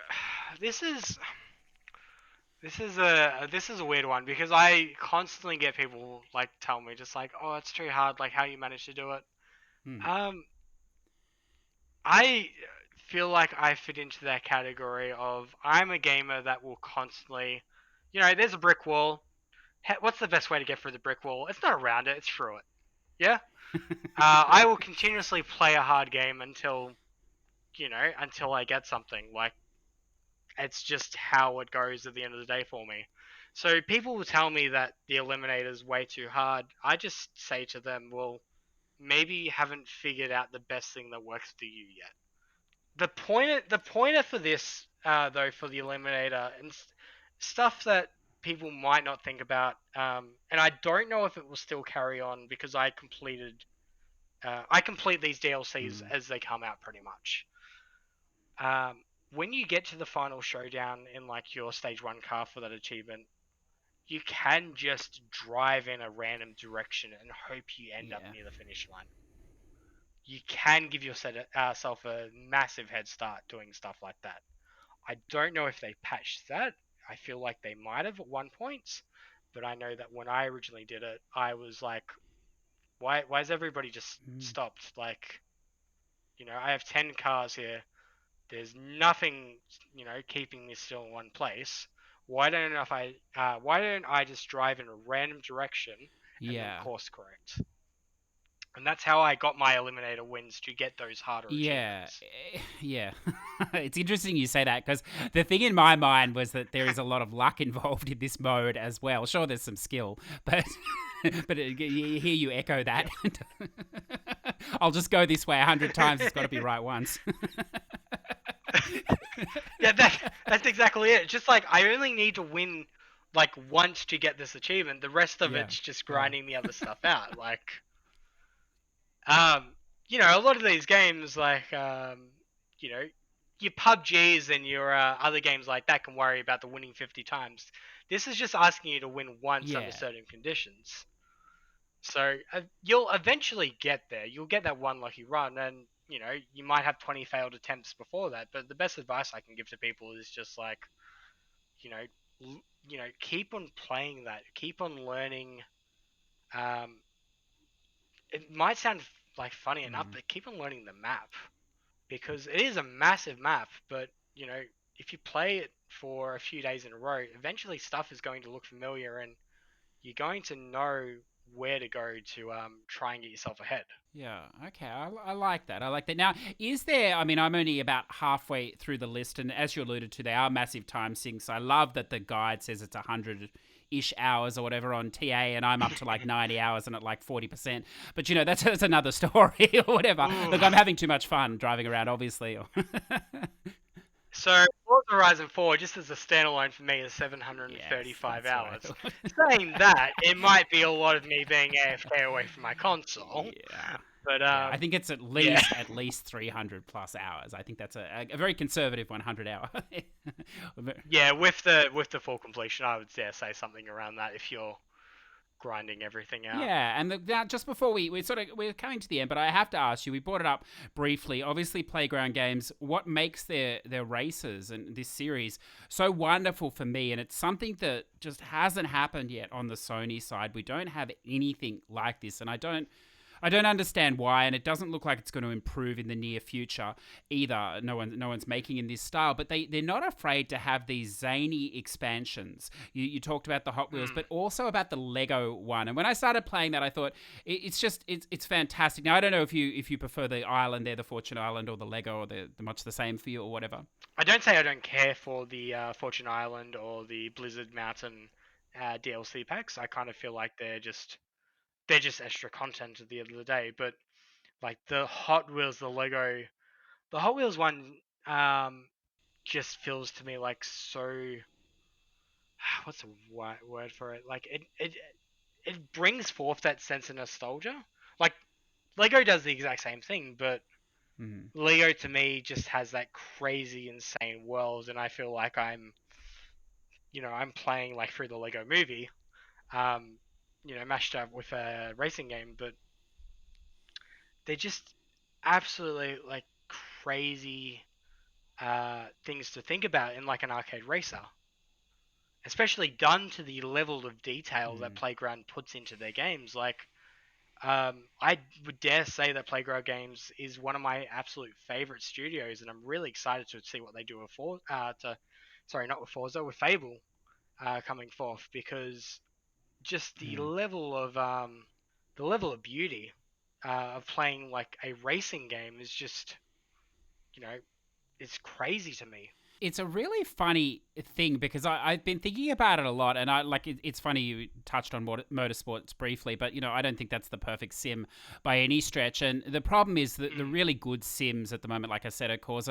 this is a weird one because I constantly get people like tell me just like, oh, it's too hard. Like, how you manage to do it. I feel like I fit into that category of I'm a gamer that will constantly, there's a brick wall. What's the best way to get through the brick wall? It's not around it, it's through it. Yeah? I will continuously play a hard game until I get something. Like, it's just how it goes at the end of the day for me. So people will tell me that the Eliminator is way too hard. I just say to them, well, maybe you haven't figured out the best thing that works for you yet. The pointer for this, though, for the Eliminator, and stuff that people might not think about, and I don't know if it will still carry on because I complete these DLCs as they come out pretty much. When you get to the final showdown in like your stage 1 car for that achievement, you can just drive in a random direction and hope you end up near the finish line. You can give yourself a massive head start doing stuff like that. I don't know if they patched that. I feel like they might have at one point, but I know that when I originally did it, I was like, why is everybody just stopped? Like, I have 10 cars here. There's nothing, keeping me still in one place. Why don't I just drive in a random direction and then course correct? And that's how I got my Eliminator wins, to get those harder achievements. Yeah. It's interesting you say that, because the thing in my mind was that there is a lot of luck involved in this mode as well. Sure, there's some skill, but hear you echo that. I'll just go this way 100 times. It's got to be right once. Yeah, that's exactly it. It's just like, I only need to win like once to get this achievement. The rest of it's just grinding the other stuff out. Like, a lot of these games, like, your PUBGs and your other games like that can worry about the winning 50 times. This is just asking you to win once under Yeah. certain conditions. So you'll eventually get there. You'll get that one lucky run, and you might have 20 failed attempts before that. But the best advice I can give to people is just like, you know, keep on playing that, keep on learning. Um, it might sound like funny enough, Mm. but keep on learning the map because it is a massive map. But if you play it for a few days in a row, eventually stuff is going to look familiar, and you're going to know where to go to try and get yourself ahead. Yeah, okay, I like that. I like that. Now, is there, I mean, I'm only about halfway through the list, and as you alluded to, they are massive time sinks. I love that the guide says it's 100-ish hours or whatever on TA, and I'm up to like 90 hours and at like 40%. But, that's another story or whatever. Ooh. Look, I'm having too much fun driving around, obviously. So Forza Horizon 4, just as a standalone for me, is Yes, 735 that's what I hours. thought. Saying that, it might be a lot of me being AFK away from my console, Yeah. but Yeah, I think it's at yeah. least 300 plus hours. I think that's a very conservative 100 hour. Yeah, with the full completion, I would dare say something around that if you're grinding everything out. Yeah, and now just before we're coming to the end, but I have to ask you. We brought it up briefly. Obviously, Playground Games. What makes their races and this series so wonderful for me, and it's something that just hasn't happened yet on the Sony side. We don't have anything like this, and I don't understand why, and it doesn't look like it's going to improve in the near future either. No one's making in this style, but they're not afraid to have these zany expansions. You talked about the Hot Wheels, but also about the Lego one. And when I started playing that, I thought it's fantastic. Now I don't know if you prefer the island there, the Fortune Island, or the Lego, or the much the same for you or whatever. I don't say I don't care for the Fortune Island or the Blizzard Mountain DLC packs. I kind of feel like they're just extra content at the end of the day. But like the Hot Wheels, the Hot Wheels one, just feels to me like so. What's the word for it? Like it brings forth that sense of nostalgia. Like Lego does the exact same thing, but Mm. Lego to me just has that crazy, insane world, and I feel like I'm playing like through the Lego movie, um, mashed up with a racing game, but they're just absolutely like crazy things to think about in like an arcade racer, especially done to the level of detail that Mm. Playground puts into their games. Like, I would dare say that Playground Games is one of my absolute favorite studios, and I'm really excited to see what they do with sorry, not with Forza, with Fable, coming forth, because just Mm. the level of beauty of playing like a racing game is just you know it's crazy to me. It's a really funny thing because I've been thinking about it a lot, and it's funny you touched on motorsports briefly, but I don't think that's the perfect sim by any stretch. And the problem is that the really good sims at the moment, like I said, of course,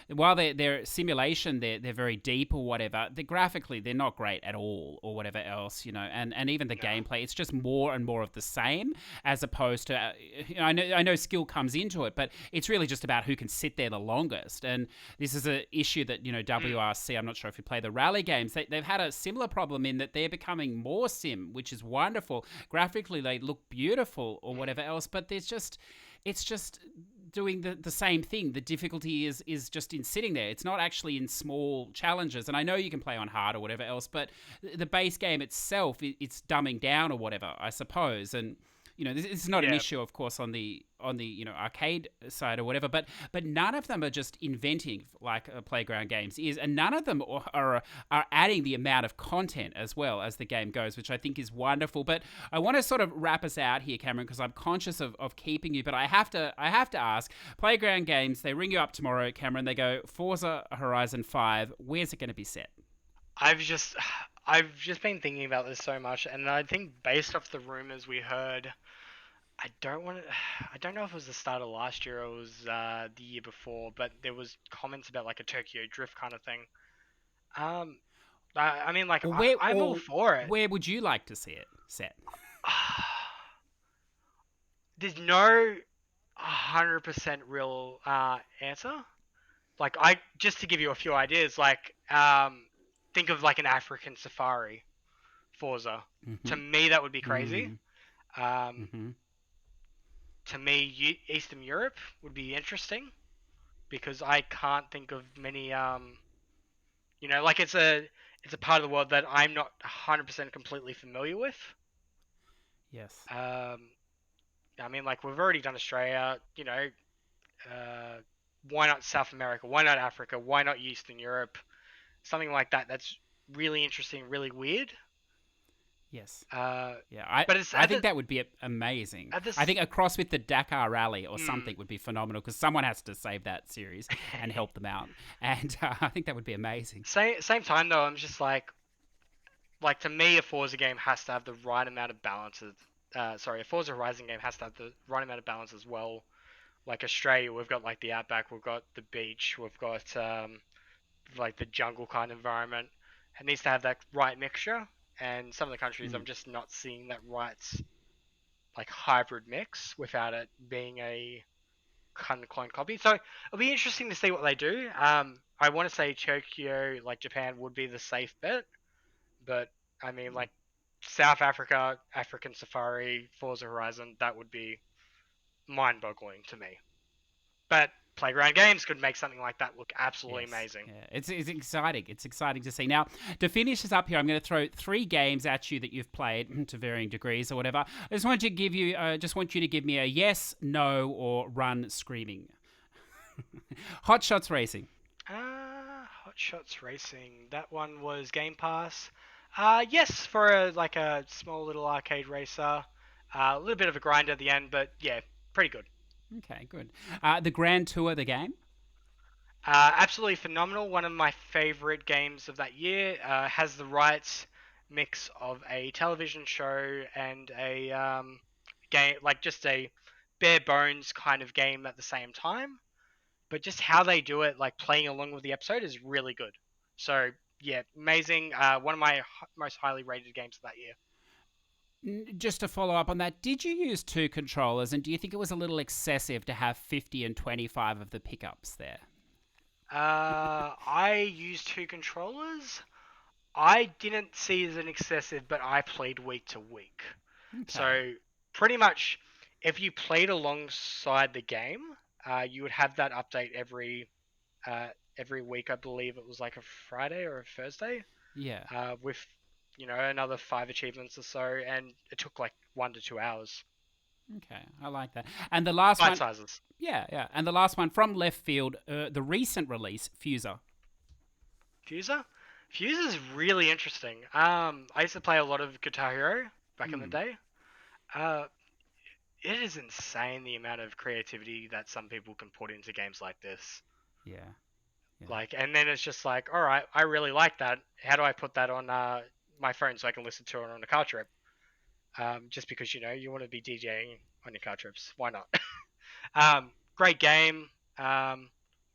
while they're simulation, they're very deep or whatever. They graphically they're not great at all or whatever else, and even the No. gameplay, it's just more and more of the same as opposed to I know skill comes into it, but it's really just about who can sit there the longest. And this is an issue that WRC. I'm not sure if you play the rally games. They've had a similar problem in that they're becoming more sim, which is wonderful. Graphically, they look beautiful or whatever else, but it's just doing the same thing. The difficulty is just in sitting there. It's not actually in small challenges. And I know you can play on hard or whatever else, but the base game itself, it's dumbing down or whatever, I suppose. And this is not an Yeah. issue, of course, on the arcade side or whatever. But none of them are just inventing like Playground Games is, and none of them are adding the amount of content as well as the game goes, which I think is wonderful. But I want to sort of wrap us out here, Cameron, because I'm conscious of keeping you. But I have to ask. Playground Games, they ring you up tomorrow, Cameron. They go Forza Horizon 5. Where's it going to be set? I've just I've just been thinking about this so much, and I think based off the rumors we heard, I don't want to. I don't know if it was the start of last year or it was the year before, but there was comments about like a Tokyo Drift kind of thing. Um, I mean, like Or where I'm all or for it. where would you like to see it set? There's no 100% real answer. Like I just to give you a few ideas, like think of like an African safari Forza. Mm-hmm. To me, that would be crazy. Mm-hmm. Um, Mm-hmm. to me, Eastern Europe would be interesting because I can't think of many. Like it's a part of the world that I'm not 100% completely familiar with. Yes. Um, I mean, like we've already done Australia. Uh, why not South America? Why not Africa? Why not Eastern Europe? Something like that. That's really interesting, really weird. Yes. Uh, Yeah, I, but it's I think that would be amazing. at I this. think a cross with the Dakar Rally or Mm, something would be phenomenal because someone has to save that series and help them out. And I think that would be amazing. same time though, I'm just like to me, a Forza game has to have the right amount of balances. Sorry, a Forza Horizon game has to have the right amount of balance as well. Like Australia, we've got like the outback, we've got the beach, we've got like the jungle kind of environment. It needs to have that right mixture. And some of the countries, Mm, I'm just not seeing that right like hybrid mix without it being a kind of clone copy. So it'll be interesting to see what they do. I want to say Tokyo, like Japan, would be the safe bet, but I mean, mm. like South Africa, African Safari, Forza Horizon, that would be mind-boggling to me. But Playground Games could make something like that look absolutely Yes, amazing. yeah, it's exciting. It's exciting to see. Now, to finish this up here, I'm going to throw three games at you that you've played to varying degrees or whatever. Just want you to give me a yes, no, or run screaming. Hot Shots Racing. Hot Shots Racing. That one was Game Pass. Yes, for like a small little arcade racer. A little bit of a grind at the end, but yeah, pretty good. Okay, good. The Grand Tour, the game. Absolutely phenomenal. One of my favorite games of that year. Has the right mix of a television show and a game, like just a bare bones kind of game at the same time. But just how they do it, like playing along with the episode, is really good. So yeah, amazing. One of my most highly rated games of that year. Just to follow up on that, did you use two controllers, and do you think it was a little excessive to have 50 and 25 of the pickups there? I used two controllers. I didn't see it as an excessive, but I played week to week. Okay. So pretty much, if you played alongside the game, you would have that update uh, every week. I believe it was like a Friday or a Thursday, Yeah. with another 5 achievements or so, and it took like 1 to 2 hours. Okay. I like that. And the last Bite one, sizes. yeah, yeah. And the last one from left field, the recent release, Fuser. Fuser, Fuser is really interesting. I used to play a lot of Guitar Hero back in the Mm, day. Uh, it is insane the amount of creativity that some people can put into games like this. yeah. Yeah. Like, and then it's just like, all right, I really like that. How do I put that on my phone so I can listen to it on a car trip? Just because you want to be DJing on your car trips, why not? Great game. Um,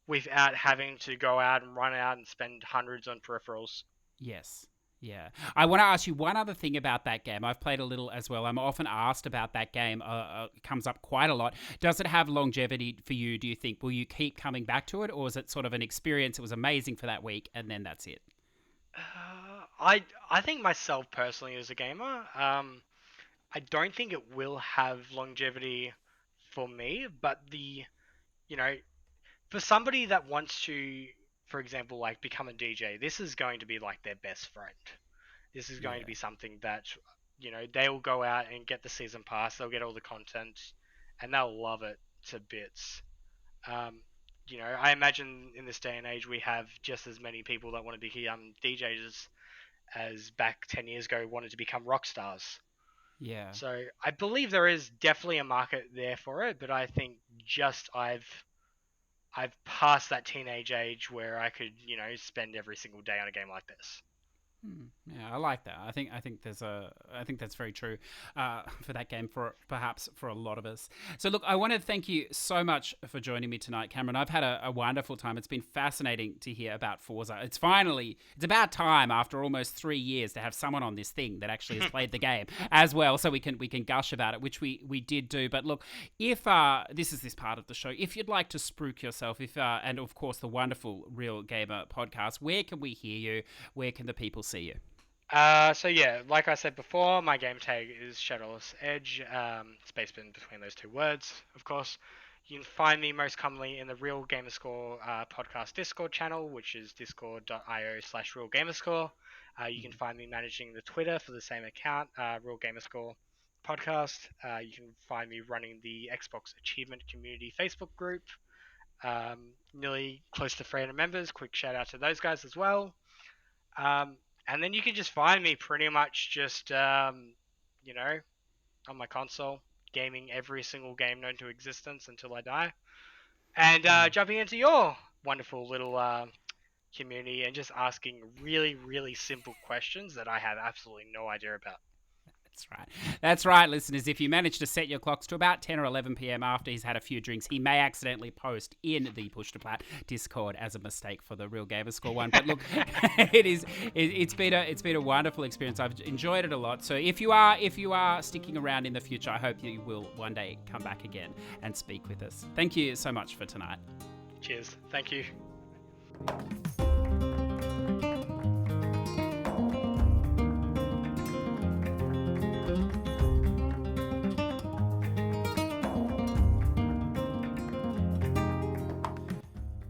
without having to go out and run out and spend hundreds on peripherals. Yes. Yeah. I want to ask you one other thing about that game. I've played a little as well. I'm often asked about that game. It comes up quite a lot. Does it have longevity for you, do you think? Will you keep coming back to it? Or is it sort of an experience? It was amazing for that week and then that's it? I think myself personally as a gamer, I don't think it will have longevity for me, but you know, for somebody that wants to, for example, like become a DJ, this is going to be like their best friend. This is going to Yeah. be something that, they will go out and get the season pass, they'll get all the content, and they'll love it to bits. Um, I imagine in this day and age we have just as many people that want to become DJs as back 10 years ago wanted to become rock stars. Yeah. So I believe there is definitely a market there for it, but I think just I've passed that teenage age where I could, spend every single day on a game like this. Yeah, I like that. I think that's very true for that game, for perhaps for a lot of us. So look, I want to thank you so much for joining me tonight, Cameron. I've had a wonderful time. It's been fascinating to hear about Forza. It's about time after almost 3 years to have someone on this thing that actually has played the game as well, so we can gush about it, which we did do. But look, if this is this part of the show, if you'd like to spruik yourself, and of course the wonderful Real Gamer podcast, where can we hear you? Where can the people see you? So yeah, like I said before, my game tag is Shadowless Edge, space in between those two words, of course. You can find me most commonly in the Real Gamerscore Podcast Discord channel, which is discord.io/Real Gamerscore. You can find me managing the Twitter for the same account, Real Gamerscore Podcast. You can find me running the Xbox Achievement Community Facebook group. Nearly close to 300 members. Quick shout out to those guys as well. And then you can just find me pretty much just, on my console, gaming every single game known to existence until I die. And jumping into your wonderful little community and just asking really, really simple questions that I have absolutely no idea about. That's right, listeners. If you manage to set your clocks to about 10 or 11 p.m. after he's had a few drinks, he may accidentally post in the Push2Plat Discord as a mistake for the Real Gamerscore one. But look, it's been a wonderful experience. I've enjoyed it a lot. So if you are sticking around in the future, I hope you will one day come back again and speak with us. Thank you so much for tonight. Cheers. Thank you.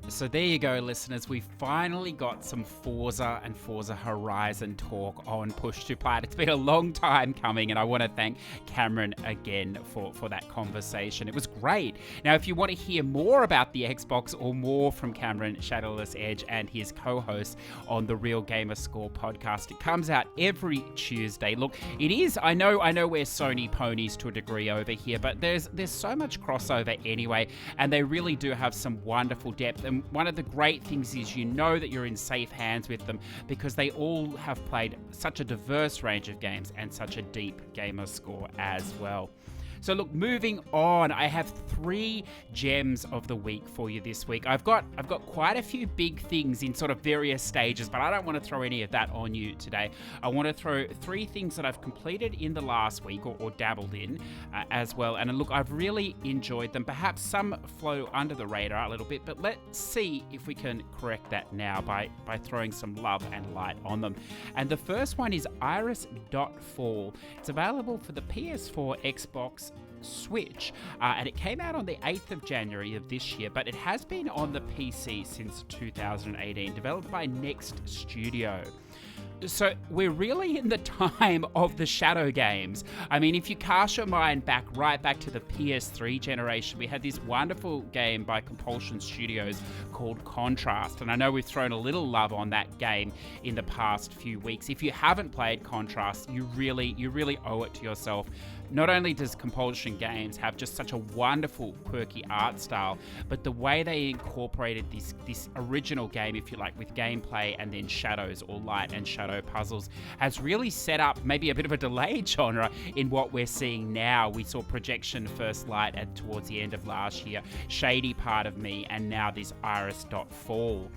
So there you go, listeners. We finally got some Forza and Forza Horizon talk on Push2Plat. It's been a long time coming, and I want to thank Cameron again for that conversation. It was great. Now, if you want to hear more about the Xbox or more from Cameron, Shadowless Edge, and his co-host on the Real Gamer Score podcast, it comes out every Tuesday. Look, it is, I know we're Sony ponies to a degree over here, but there's so much crossover anyway, and they really do have some wonderful depth. And one of the great things is you know that you're in safe hands with them because they all have played such a diverse range of games and such a deep gamer score as well. So look, moving on, I have 3 gems of the week for you this week. I've got quite a few big things in sort of various stages, but I don't want to throw any of that on you today. I want to throw 3 things that I've completed in the last week or dabbled in as well. And look, I've really enjoyed them. Perhaps some flow under the radar a little bit, but let's see if we can correct that now by throwing some love and light on them. And the first one is Iris.Fall. It's available for the PS4, Xbox, Switch, and it came out on the 8th of January of this year, but it has been on the PC since 2018, developed by Next Studio. So we're really in the time of the shadow games. I mean, if you cast your mind right back to the PS3 generation, we had this wonderful game by Compulsion Studios called Contrast. And I know we've thrown a little love on that game in the past few weeks. If you haven't played Contrast, you really owe it to yourself. Not only does Compulsion Games have just such a wonderful, quirky art style, but the way they incorporated this original game, if you like, with gameplay and then shadows or light and shadow puzzles, has really set up maybe a bit of a delayed genre in what we're seeing now. We saw Projection First Light towards the end of last year, Shady Part of Me, and now this Iris.Fall.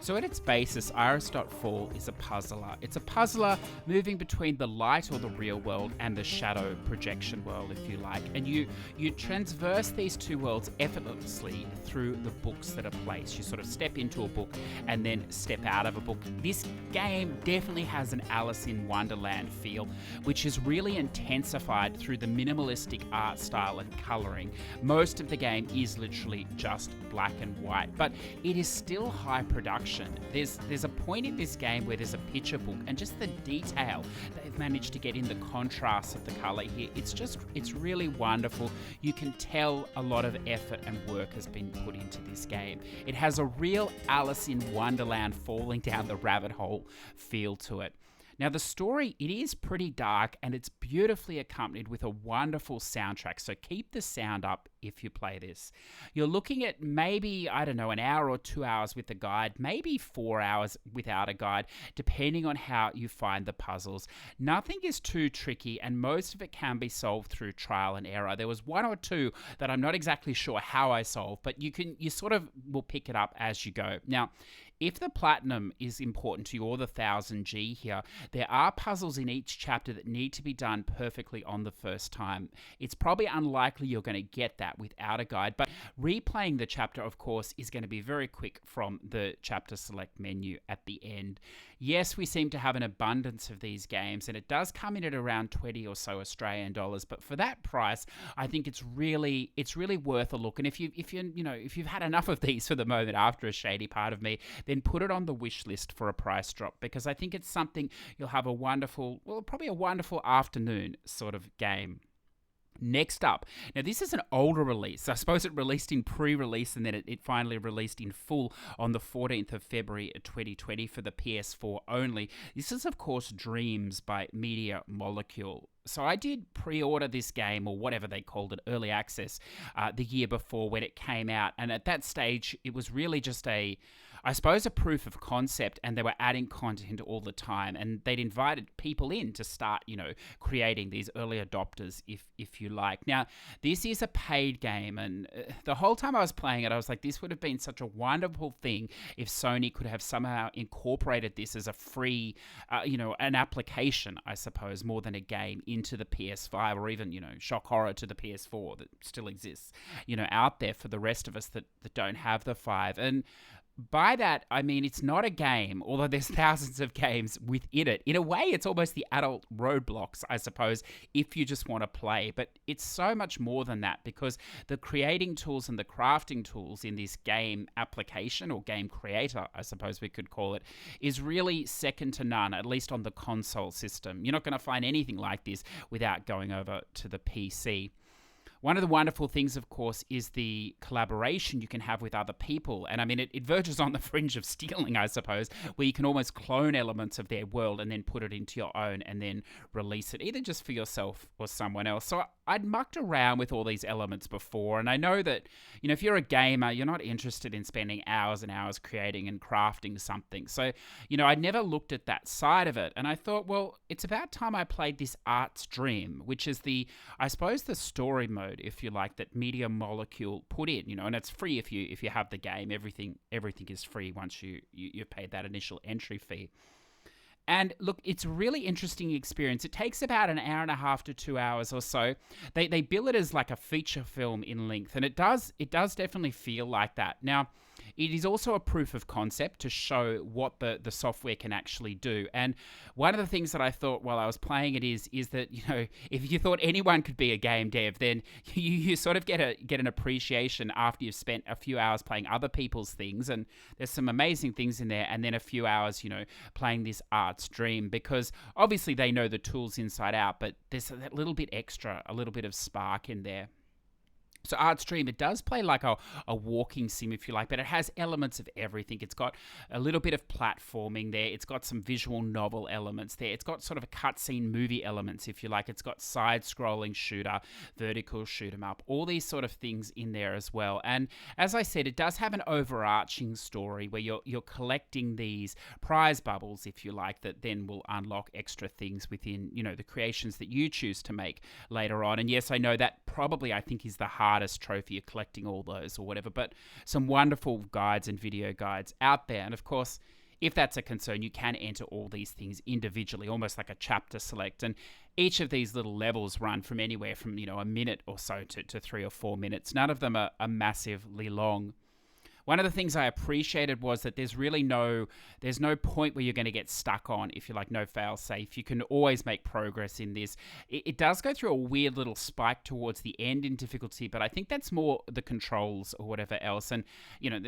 So at its basis, Iris.Fall is a puzzler. It's a puzzler moving between the light or the real world and the shadow projection world, if you like. And you transverse these two worlds effortlessly through the books that are placed. You sort of step into a book and then step out of a book. This game definitely has an Alice in Wonderland feel, which is really intensified through the minimalistic art style and colouring. Most of the game is literally just black and white, but it is still high production. There's a point in this game where there's a picture book, and just the detail they've managed to get in the contrast of the colour here, it's really wonderful. You can tell a lot of effort and work has been put into this game. It has a real Alice in Wonderland falling down the rabbit hole feel to it. Now, the story, it is pretty dark and it's beautifully accompanied with a wonderful soundtrack, so keep the sound up if you play this. You're looking at maybe, I don't know, an hour or 2 hours with a guide, maybe 4 hours without a guide, depending on how you find the puzzles. Nothing is too tricky and most of it can be solved through trial and error. There was one or two that I'm not exactly sure how I solved, but you sort of will pick it up as you go. Now, if the platinum is important to you, or the 1000G here, there are puzzles in each chapter that need to be done perfectly on the first time. It's probably unlikely you're going to get that without a guide, but replaying the chapter, of course, is going to be very quick from the chapter select menu at the end. Yes, we seem to have an abundance of these games, and it does come in at around 20 or so Australian dollars. But for that price, I think it's really worth a look. And if you've had enough of these for the moment after a shady part of me, then put it on the wish list for a price drop, because I think it's something you'll have probably a wonderful afternoon sort of game. Next up, now this is an older release. I suppose it released in pre-release and then it finally released in full on the 14th of February 2020 for the PS4 only. This is, of course, Dreams by Media Molecule. So I did pre-order this game, or whatever they called it, early access, the year before when it came out. And at that stage, it was really just a proof of concept, and they were adding content all the time. And they'd invited people in to start, creating these early adopters, if you like. Now, this is a paid game, and the whole time I was playing it, I was like, this would have been such a wonderful thing if Sony could have somehow incorporated this as a free, an application, I suppose, more than a game, into the PS5, or even, shock horror to the PS4 that still exists, out there for the rest of us that don't have the 5. And by that, I mean, it's not a game, although there's thousands of games within it. In a way, it's almost the adult Roblox, I suppose, if you just want to play. But it's so much more than that, because the creating tools and the crafting tools in this game application, or game creator, I suppose we could call it, is really second to none, at least on the console system. You're not going to find anything like this without going over to the PC. One of the wonderful things, of course, is the collaboration you can have with other people. And I mean, it verges on the fringe of stealing, I suppose, where you can almost clone elements of their world and then put it into your own and then release it, either just for yourself or someone else. So I'd mucked around with all these elements before. And I know that, if you're a gamer, you're not interested in spending hours and hours creating and crafting something. So, I'd never looked at that side of it. And I thought, well, it's about time I played this Art's Dream, which is the story mode, if you like, that Media Molecule put in, and it's free if you have the game. Everything is free once you've paid that initial entry fee. And look, it's a really interesting experience. It takes about an hour and a half to 2 hours or so. They bill it as like a feature film in length, and it does definitely feel like that. Now, it is also a proof of concept to show what the software can actually do. And one of the things that I thought while I was playing it is that, if you thought anyone could be a game dev, then you sort of get an appreciation after you've spent a few hours playing other people's things. And there's some amazing things in there. And then a few hours, playing this Art's Dream, because obviously they know the tools inside out, but there's that little bit extra, a little bit of spark in there. So Art's Dream, it does play like a walking sim, if you like, but it has elements of everything. It's got a little bit of platforming there. It's got some visual novel elements there. It's got sort of a cutscene movie elements, if you like. It's got side-scrolling shooter, vertical shoot 'em up, all these sort of things in there as well. And as I said, it does have an overarching story where you're collecting these prize bubbles, if you like, that then will unlock extra things within, the creations that you choose to make later on. And yes, I know that probably, I think, is the hardest trophy of collecting all those or whatever, but some wonderful guides and video guides out there. And of course, if that's a concern, you can enter all these things individually, almost like a chapter select. And each of these little levels run from anywhere from, a minute or so to 3 or 4 minutes. None of them are massively long. One of the things I appreciated was that there's no point where you're going to get stuck on, if you like, no fail safe. You can always make progress in this. It does go through a weird little spike towards the end in difficulty, but I think that's more the controls or whatever else. And,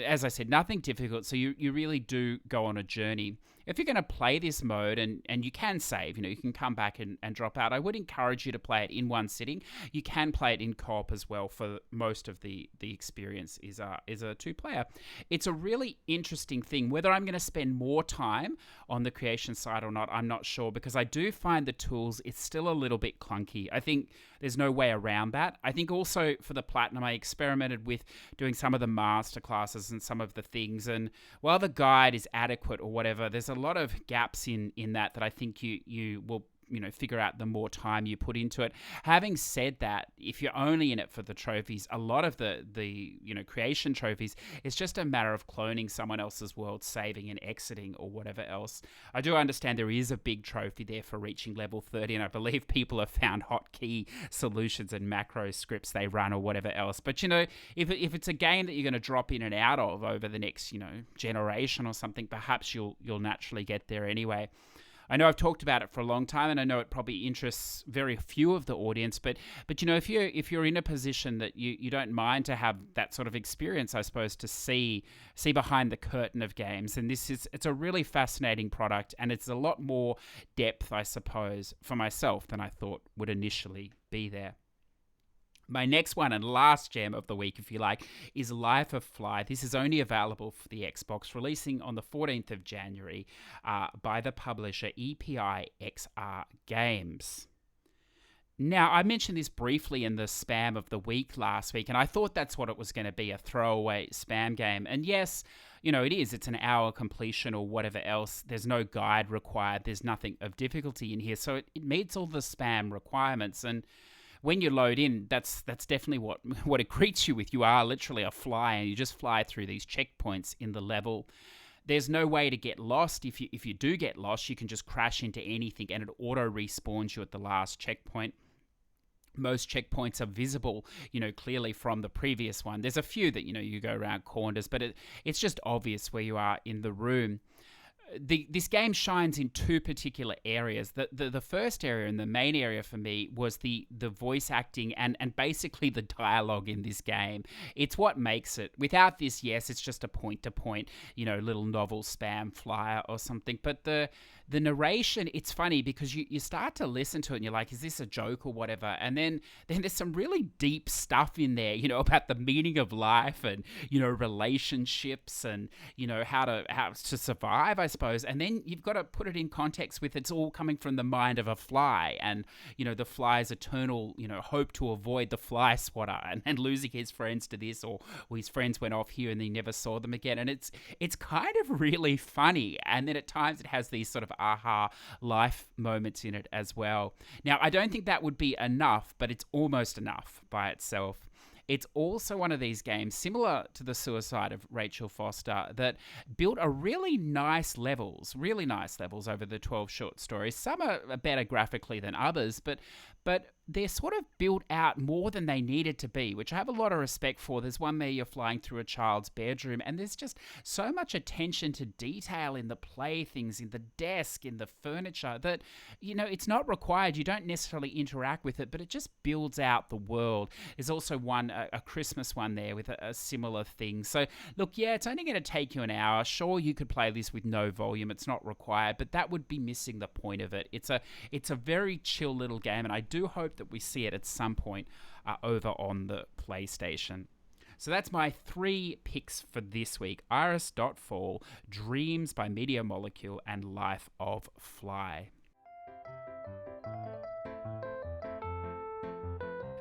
as I said, nothing difficult. So you really do go on a journey. if you're going to play this mode, and you can save, you can come back and drop out, I would encourage you to play it in one sitting. You can play it in co-op as well. For most of the experience is a two-player. It's a really interesting thing. Whether I'm going to spend more time on the creation side or not, I'm not sure, because I do find the tools, it's still a little bit clunky. I think there's no way around that. I think also for the Platinum, I experimented with doing some of the master classes and some of the things, and while the guide is adequate or whatever, there's a lot of gaps in that I think you will figure out the more time you put into it. Having said that, if you're only in it for the trophies, a lot of the creation trophies, it's just a matter of cloning someone else's world, saving and exiting or whatever else. I do understand there is a big trophy there for reaching level 30, and I believe people have found hotkey solutions and macro scripts they run or whatever else. But if it's a game that you're going to drop in and out of over the next generation or something, perhaps you'll naturally get there anyway. I know I've talked about it for a long time, and I know it probably interests very few of the audience, but if you're in a position that you don't mind to have that sort of experience, I suppose, to see behind the curtain of games, and it's a really fascinating product, and it's a lot more depth, I suppose, for myself than I thought would initially be there. My next one and last gem of the week, if you like, is Life of Fly. This is only available for the Xbox, releasing on the 14th of January by the publisher EPI XR Games. Now, I mentioned this briefly in the spam of the week last week, and I thought that's what it was going to be, a throwaway spam game. And yes, it is. It's an hour completion or whatever else. There's no guide required. There's nothing of difficulty in here. So it meets all the spam requirements. And when you load in, that's definitely what it greets you with. You are literally a fly, and you just fly through these checkpoints in the level. There's no way to get lost. If you do get lost, you can just crash into anything, and it auto respawns you at the last checkpoint. Most checkpoints are visible, clearly from the previous one. There's a few that, you go around corners, but it's just obvious where you are in the room. This game shines in two particular areas. The first area, and the main area for me, was the voice acting and basically the dialogue in this game. It's what makes it. Without this, yes, it's just a point-to-point, little novel spam flyer or something. But the narration, it's funny because you start to listen to it and you're like, is this a joke or whatever? And then there's some really deep stuff in there, about the meaning of life and, relationships and, how to survive, I suppose. And then you've got to put it in context with it's all coming from the mind of a fly and, the fly's eternal, hope to avoid the fly swatter and losing his friends to this, or his friends went off here and he never saw them again. And it's kind of really funny. And then at times it has these sort of aha life moments in it as well. Now, I don't think that would be enough, but it's almost enough by itself. It's also one of these games, similar to the Suicide of Rachel Foster, that built a really nice levels over the 12 short stories. Some are better graphically than others, but they're sort of built out more than they needed to be, which I have a lot of respect for. There's one where you're flying through a child's bedroom, and there's just so much attention to detail in the playthings, in the desk, in the furniture, that, it's not required. You don't necessarily interact with it, but it just builds out the world. There's also one, a Christmas one there with a similar thing. So, look, yeah, it's only going to take you an hour. Sure, you could play this with no volume. It's not required, but that would be missing the point of it. It's a very chill little game, and I do hope that we see it at some point over on the PlayStation. So that's my 3 picks for this week: Iris.Fall, Dreams by Media Molecule, and Life of Fly.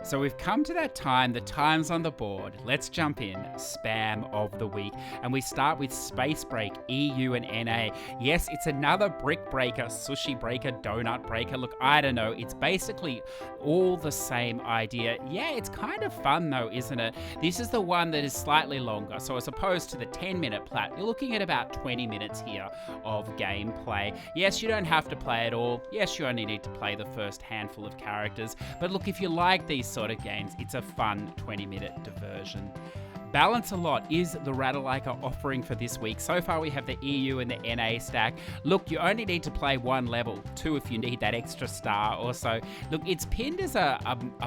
So we've come to that time, the time's on the board. Let's jump in, spam of the week. And we start with Space Break, EU and NA. Yes, it's another brick breaker, sushi breaker, donut breaker. Look, I don't know, it's basically all the same idea. Yeah, it's kind of fun though, isn't it? This is the one that is slightly longer. So as opposed to the 10-minute plat, you're looking at about 20 minutes here of gameplay. Yes, you don't have to play it all. Yes, you only need to play the first handful of characters. But look, if you like these sort of games, it's a fun 20-minute diversion. Balance a lot is the Ratalaika offering for this week. So far we have the EU and the NA stack. Look, you only need to play one level, 2 if you need that extra star or so. Look, it's pinned as a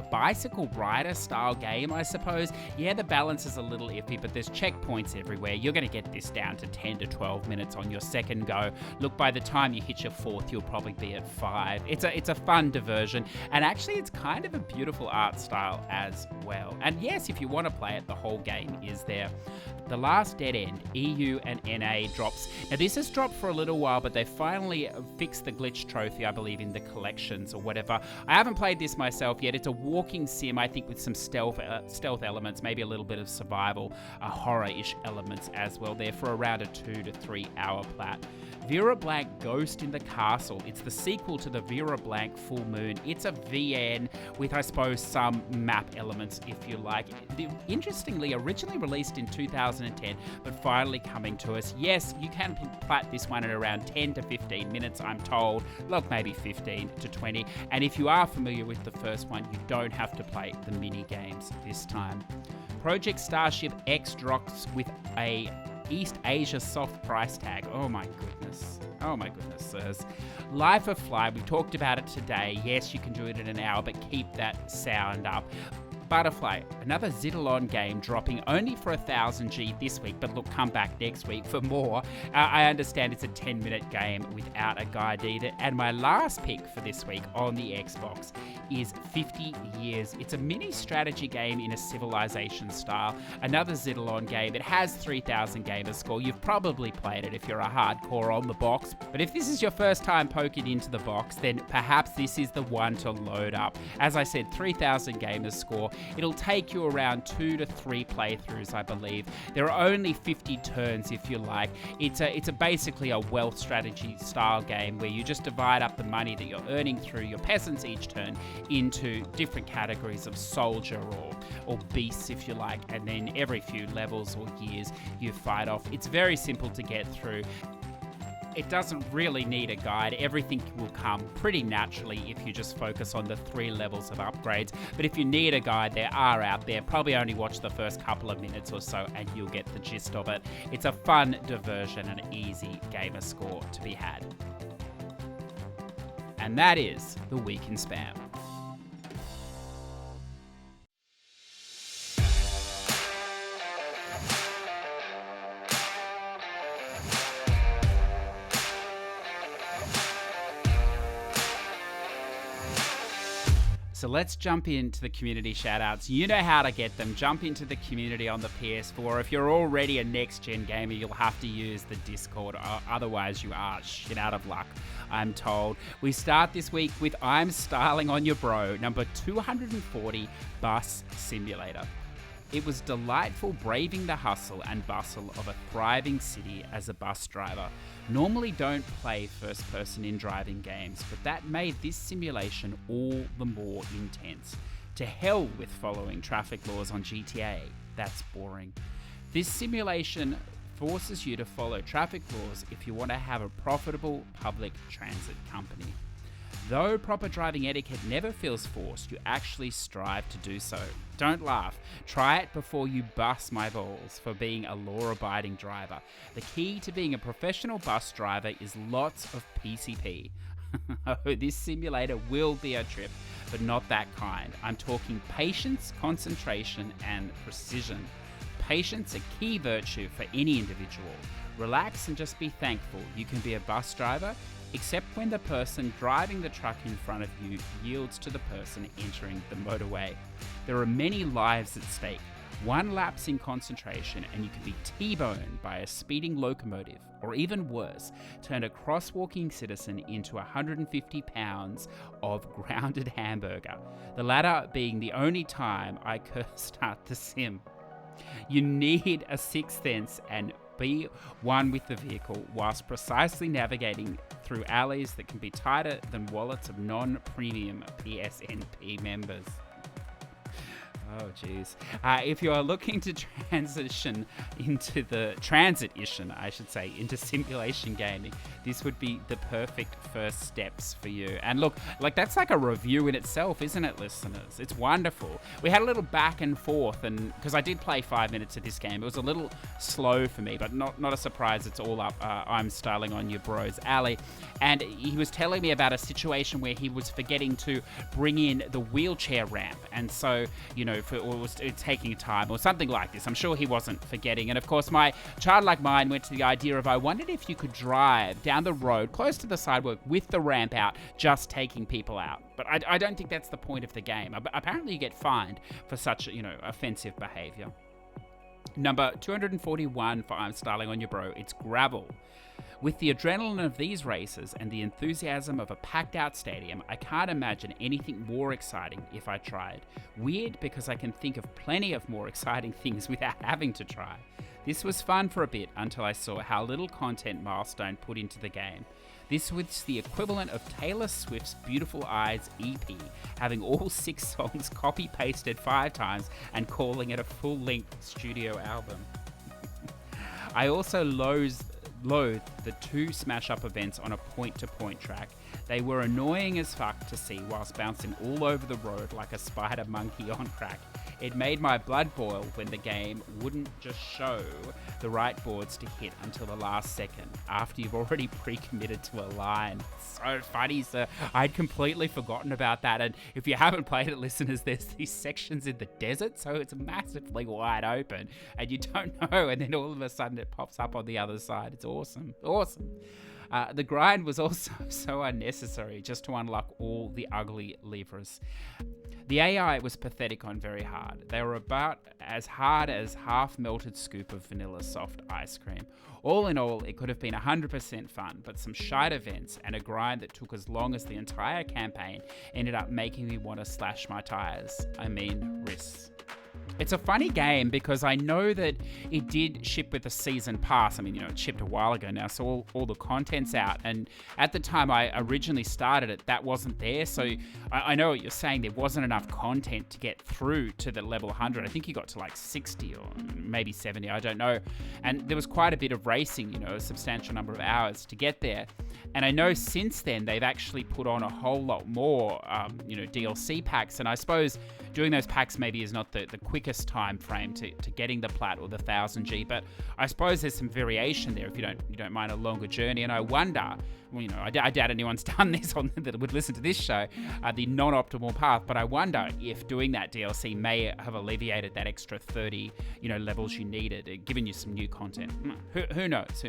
bicycle rider style game, I suppose. Yeah, the balance is a little iffy, but there's checkpoints everywhere. You're going to get this down to 10 to 12 minutes on your second go. Look, by the time you hit your fourth, you'll probably be at 5. It's a fun diversion, and actually it's kind of a beautiful art style as well. And yes, if you want to play it, the whole game is there. The Last Dead End, EU and NA drops. Now this has dropped for a little while, but they finally fixed the glitch trophy, I believe, in the collections or whatever. I haven't played this myself yet. It's a walking sim, I think, with some stealth elements, maybe a little bit of survival, horror-ish elements as well there for around a 2 to 3 hour plat. Vera Blank Ghost in the Castle. It's the sequel to the Vera Blank Full Moon. It's a VN with, I suppose, some map elements, if you like. Interestingly, originally released in 2010, but finally coming to us. Yes, you can plat this one at around 10 to 15 minutes, I'm told. Look, maybe 15 to 20. And if you are familiar with the first one, you don't have to play the mini games this time. Project Starship X drops with a East Asia soft price tag. Oh my goodness, sirs. Life of Fly, we talked about it today. Yes, you can do it in an hour, but keep that sound up. Butterfly, another Zidalon game dropping only for 1000 G this week, but look, come back next week for more. I understand it's a 10-minute game without a guide either. And my last pick for this week on the Xbox is 50 Years. It's a mini strategy game in a Civilization style. Another Zidalon game. It has 3000 gamer score. You've probably played it if you're a hardcore on the box. But if this is your first time poking into the box, then perhaps this is the one to load up. As I said, 3000 gamer score. It'll take you around 2 to 3 playthroughs, I believe. There are only 50 turns, if you like. It's basically a wealth strategy style game where you just divide up the money that you're earning through your peasants each turn into different categories of soldier or beasts, if you like, and then every few levels or years you fight off. It's very simple to get through. It doesn't really need a guide. Everything will come pretty naturally if you just focus on the 3 levels of upgrades. But if you need a guide, there are out there. Probably only watch the first couple of minutes or so and you'll get the gist of it. It's a fun diversion and easy gamer score to be had. And that is the Week in Spam. So let's jump into the community shoutouts. You know how to get them. Jump into the community on the PS4. If you're already a next-gen gamer, you'll have to use the Discord. Otherwise, you are shit out of luck, I'm told. We start this week with I'm Styling on Your Bro, number 240, Bus Simulator. It was delightful braving the hustle and bustle of a thriving city as a bus driver. Normally don't play first person in driving games, but that made this simulation all the more intense. To hell with following traffic laws on GTA, that's boring. This simulation forces you to follow traffic laws if you want to have a profitable public transit company. Though proper driving etiquette never feels forced, you actually strive to do so. Don't laugh. Try it before you bust my balls for being a law-abiding driver. The key to being a professional bus driver is lots of PCP. This simulator will be a trip, but not that kind. I'm talking patience, concentration, and precision. Patience, a key virtue for any individual. Relax and just be thankful you can be a bus driver, except when the person driving the truck in front of you yields to the person entering the motorway. There are many lives at stake. One lapse in concentration and you can be T-boned by a speeding locomotive, or even worse, turn a crosswalking citizen into 150 pounds of grounded hamburger. The latter being the only time I start the sim. You need a sixth sense and be one with the vehicle whilst precisely navigating through alleys that can be tighter than wallets of non-premium PSNP members. Oh, geez. If you are looking to transition into into simulation gaming, this would be the perfect first steps for you. And look, like that's like a review in itself, isn't it, listeners? It's wonderful. We had a little back and forth, and because I did play 5 minutes of this game, it was a little slow for me, but not a surprise. It's all up. I'm styling on your bro's alley, and he was telling me about a situation where he was forgetting to bring in the wheelchair ramp, and so it was taking time or something like this. I'm sure he wasn't forgetting. And of course, my childlike mind went to the idea of I wondered if you could drive down the road close to the sidewalk with the ramp out, just taking people out. But I don't think that's the point of the game. Apparently, you get fined for such offensive behavior. Number 241 for I'm Styling on Your Bro, it's gravel. With the adrenaline of these races and the enthusiasm of a packed-out stadium, I can't imagine anything more exciting if I tried. Weird because I can think of plenty of more exciting things without having to try. This was fun for a bit until I saw how little content Milestone put into the game. This was the equivalent of Taylor Swift's Beautiful Eyes EP, having all 6 songs copy-pasted 5 times and calling it a full-length studio album. I also loathed the 2 smash-up events on a point-to-point track. They were annoying as fuck to see whilst bouncing all over the road like a spider monkey on crack. It made my blood boil when the game wouldn't just show the right boards to hit until the last second, after you've already pre-committed to a line. So funny, sir. I'd completely forgotten about that. And if you haven't played it, listeners, there's these sections in the desert, so it's massively wide open, and you don't know, and then all of a sudden it pops up on the other side. It's awesome. Awesome. The grind was also so unnecessary just to unlock all the ugly levers. The AI was pathetic on very hard. They were about as hard as half-melted scoop of vanilla soft ice cream. All in all, it could have been 100% fun, but some shite events and a grind that took as long as the entire campaign ended up making me want to slash my tires. I mean, wrists. It's a funny game because I know that it did ship with the season pass. I mean, it shipped a while ago now, so all the content's out. And at the time I originally started it, that wasn't there. So I know what you're saying. There wasn't enough content to get through to the level 100. I think you got to like 60 or maybe 70, I don't know. And there was quite a bit of racing, a substantial number of hours to get there. And I know since then they've actually put on a whole lot more, DLC packs. And I suppose doing those packs maybe is not the quickest time frame to getting the plat or the 1000G, but I suppose there's some variation there if you don't mind a longer journey. And I wonder, I doubt anyone's done this that would listen to this show, the non-optimal path, but I wonder if doing that DLC may have alleviated that extra 30 levels you needed, giving you some new content. Who knows?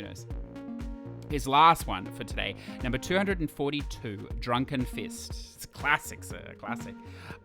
His last one for today, number 242, Drunken Fist. It's a classic, sir, a classic.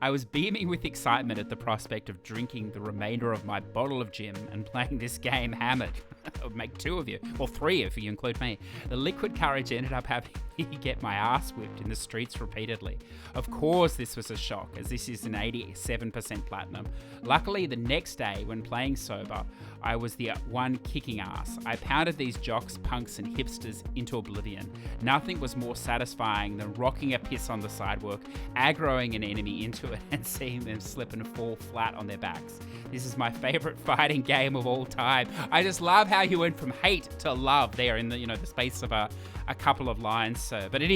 I was beaming with excitement at the prospect of drinking the remainder of my bottle of gin and playing this game hammered. It would make 2 of you, or 3 if you include me. The liquid courage ended up having me get my ass whipped in the streets repeatedly. Of course this was a shock, as this is an 87% platinum. Luckily, the next day, when playing sober, I was the one kicking ass. I pounded these jocks, punks, and hipsters into oblivion. Nothing was more satisfying than rocking a piss on the sidewalk, aggroing an enemy into it, and seeing them slip and fall flat on their backs. This is my favorite fighting game of all time. I just love how you went from hate to love there in the the space of a couple of lines. So, but it's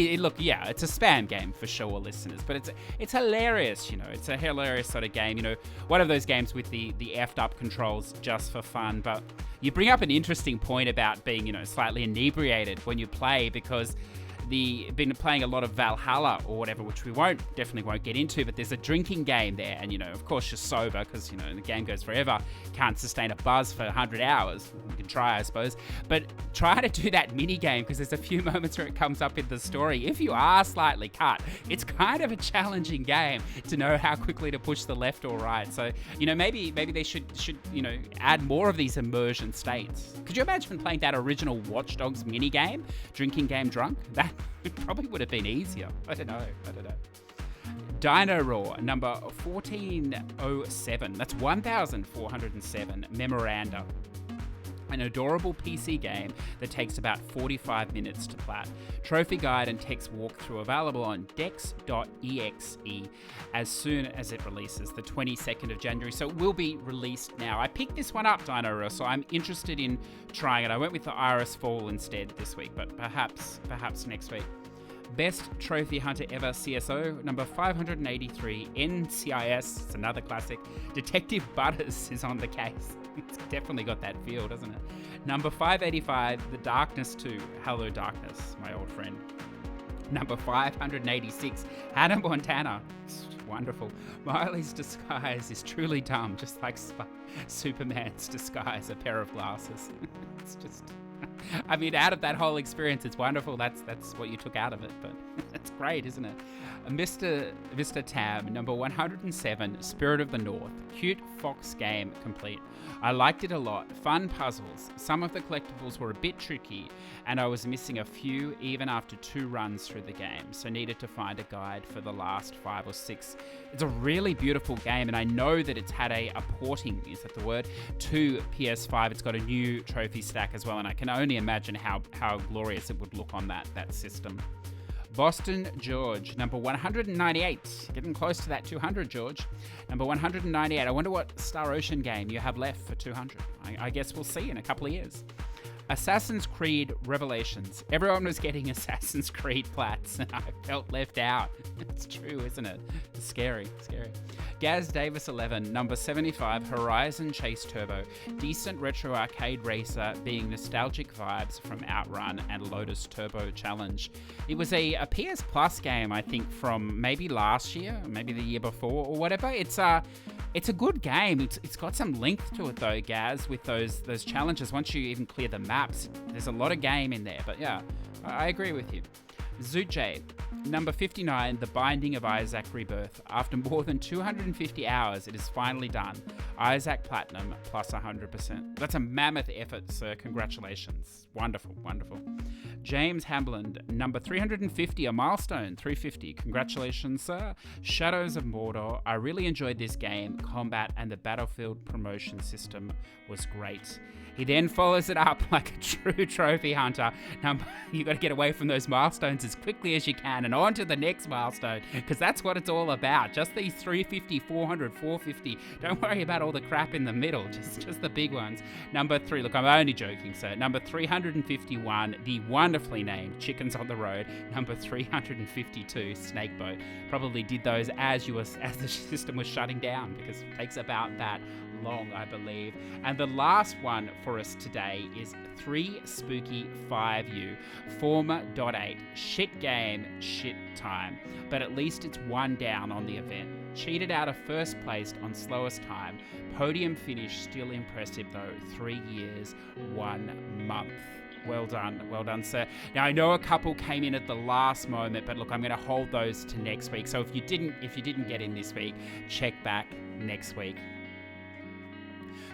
a spam game for sure, listeners. But it's hilarious. It's a hilarious sort of game. One of those games with the effed up controls just for fun. But you bring up an interesting point about being slightly inebriated when you play, because been playing a lot of Valhalla or whatever, which we definitely won't get into, but there's a drinking game there, and of course you're sober because the game goes forever. Can't sustain a buzz for 100 hours. You can try, I suppose, but try to do that mini game, because there's a few moments where it comes up in the story. If you are slightly cut, it's kind of a challenging game to know how quickly to push the left or right. So maybe they should add more of these immersion states. Could you imagine playing that original Watch Dogs mini game, drinking game drunk? That probably would have been easier. I don't know. Dino Raw, number 1407. That's 1407 memoranda. an adorable PC game that takes about 45 minutes to plat. Trophy guide and text walkthrough available on dex.exe as soon as it releases, the 22nd of January. So it will be released now. I picked this one up, Dino, so I'm interested in trying it. I went with the Iris Fall instead this week, but perhaps next week. Best Trophy Hunter Ever CSO, number 583, NCIS, it's another classic. Detective Butters is on the case. It's definitely got that feel, doesn't it? Number 585, The Darkness 2, Hello Darkness, my old friend. Number 586, Hannah Montana. It's wonderful. Miley's disguise is truly dumb, just like Superman's disguise, a pair of glasses. It's just... I mean, out of that whole experience, it's wonderful. That's what you took out of it, but it's great, isn't it? Mr. Tam, number 107, Spirit of the North. Cute fox game complete. I liked it a lot. Fun puzzles. Some of the collectibles were a bit tricky, and I was missing a few even after 2 runs through the game, so needed to find a guide for the last 5 or 6. It's a really beautiful game, and I know that it's had a porting, is that the word, to PS5. It's got a new trophy stack as well, and I can only imagine how glorious it would look on that system. Boston George, number 198. Getting close to that 200, George. Number 198. I wonder what Star Ocean game you have left for 200. I guess we'll see in a couple of years. Assassin's Creed Revelations. Everyone was getting Assassin's Creed plats, and I felt left out. It's true, isn't it? It's scary. Gaz Davis 11, number 75, Horizon Chase Turbo. Decent retro arcade racer, being nostalgic vibes from Outrun and Lotus Turbo Challenge. It was a PS Plus game, I think, from maybe last year, maybe the year before, or whatever. It's a good game. It's got some length to it though, Gaz, with those challenges. Once you even clear the maps, there's a lot of game in there. But yeah, I agree with you. Zootjay, number 59, The Binding of Isaac Rebirth. After more than 250 hours, it is finally done. Isaac Platinum plus 100%. That's a mammoth effort, sir. Congratulations. Wonderful. James Hamblin, number 350, a milestone, 350. Congratulations, sir. Shadows of Mordor. I really enjoyed this game. Combat and the Battlefield promotion system was great. He then follows it up like a true trophy hunter. Now, you got to get away from those milestones as quickly as you can and on to the next milestone, because that's what it's all about. Just these 350, 400, 450. Don't worry about all the crap in the middle, just the big ones. Number 3, look, I'm only joking, sir. Number 351, the wonderfully named Chickens on the Road. Number 352, Snakeboat. Probably did those as the system was shutting down, because it takes about that long, I believe. And the last one for us today is 3 Spooky 5U, Forma.8. Shit game, shit time. But at least it's 1 down on the event. Cheated out of first place on slowest time. Podium finish still impressive though. 3 years, 1 month. Well done, sir. Now, I know a couple came in at the last moment, but look, I'm going to hold those to next week. So if you didn't get in this week, check back next week.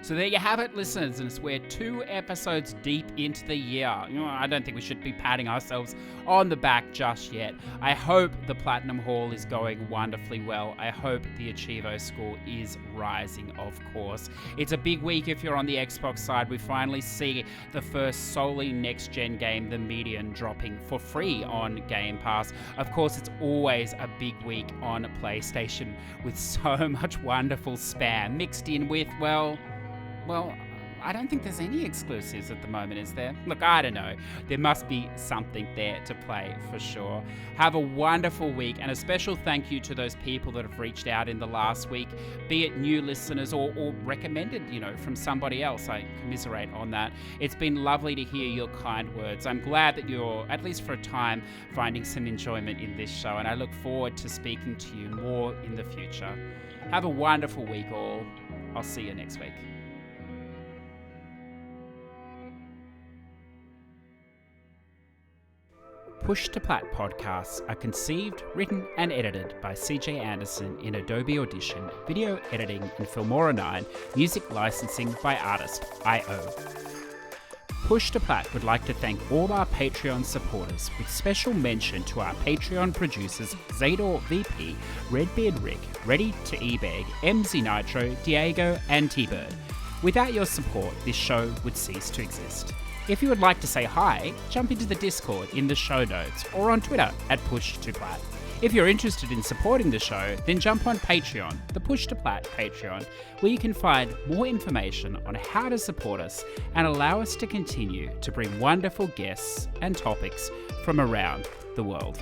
So there you have it, listeners, and we're 2 episodes deep into the year. I don't think we should be patting ourselves on the back just yet. I hope the Platinum Haul is going wonderfully well. I hope the Achievo score is rising, of course. It's a big week if you're on the Xbox side. We finally see the first solely next-gen game, The Median, dropping for free on Gamepass. Of course, it's always a big week on PlayStation with so much wonderful spam mixed in with, well, I don't think there's any exclusives at the moment, is there? Look, I don't know. There must be something there to play for sure. Have a wonderful week, and a special thank you to those people that have reached out in the last week, be it new listeners or recommended, from somebody else. I commiserate on that. It's been lovely to hear your kind words. I'm glad that you're, at least for a time, finding some enjoyment in this show, and I look forward to speaking to you more in the future. Have a wonderful week, all. I'll see you next week. Push2Plat podcasts are conceived, written, and edited by CJ Anderson in Adobe Audition, video editing in Filmora 9, music licensing by Artist.io. Push2Plat would like to thank all our Patreon supporters, with special mention to our Patreon producers Zador VP, Redbeard Rick, Ready to Ebeg, MZ Nitro, Diego, and T-Bird. Without your support, this show would cease to exist. If you would like to say hi, jump into the Discord in the show notes or on Twitter at Push2Plat. If you're interested in supporting the show, then jump on Patreon, the Push2Plat Patreon, where you can find more information on how to support us and allow us to continue to bring wonderful guests and topics from around the world.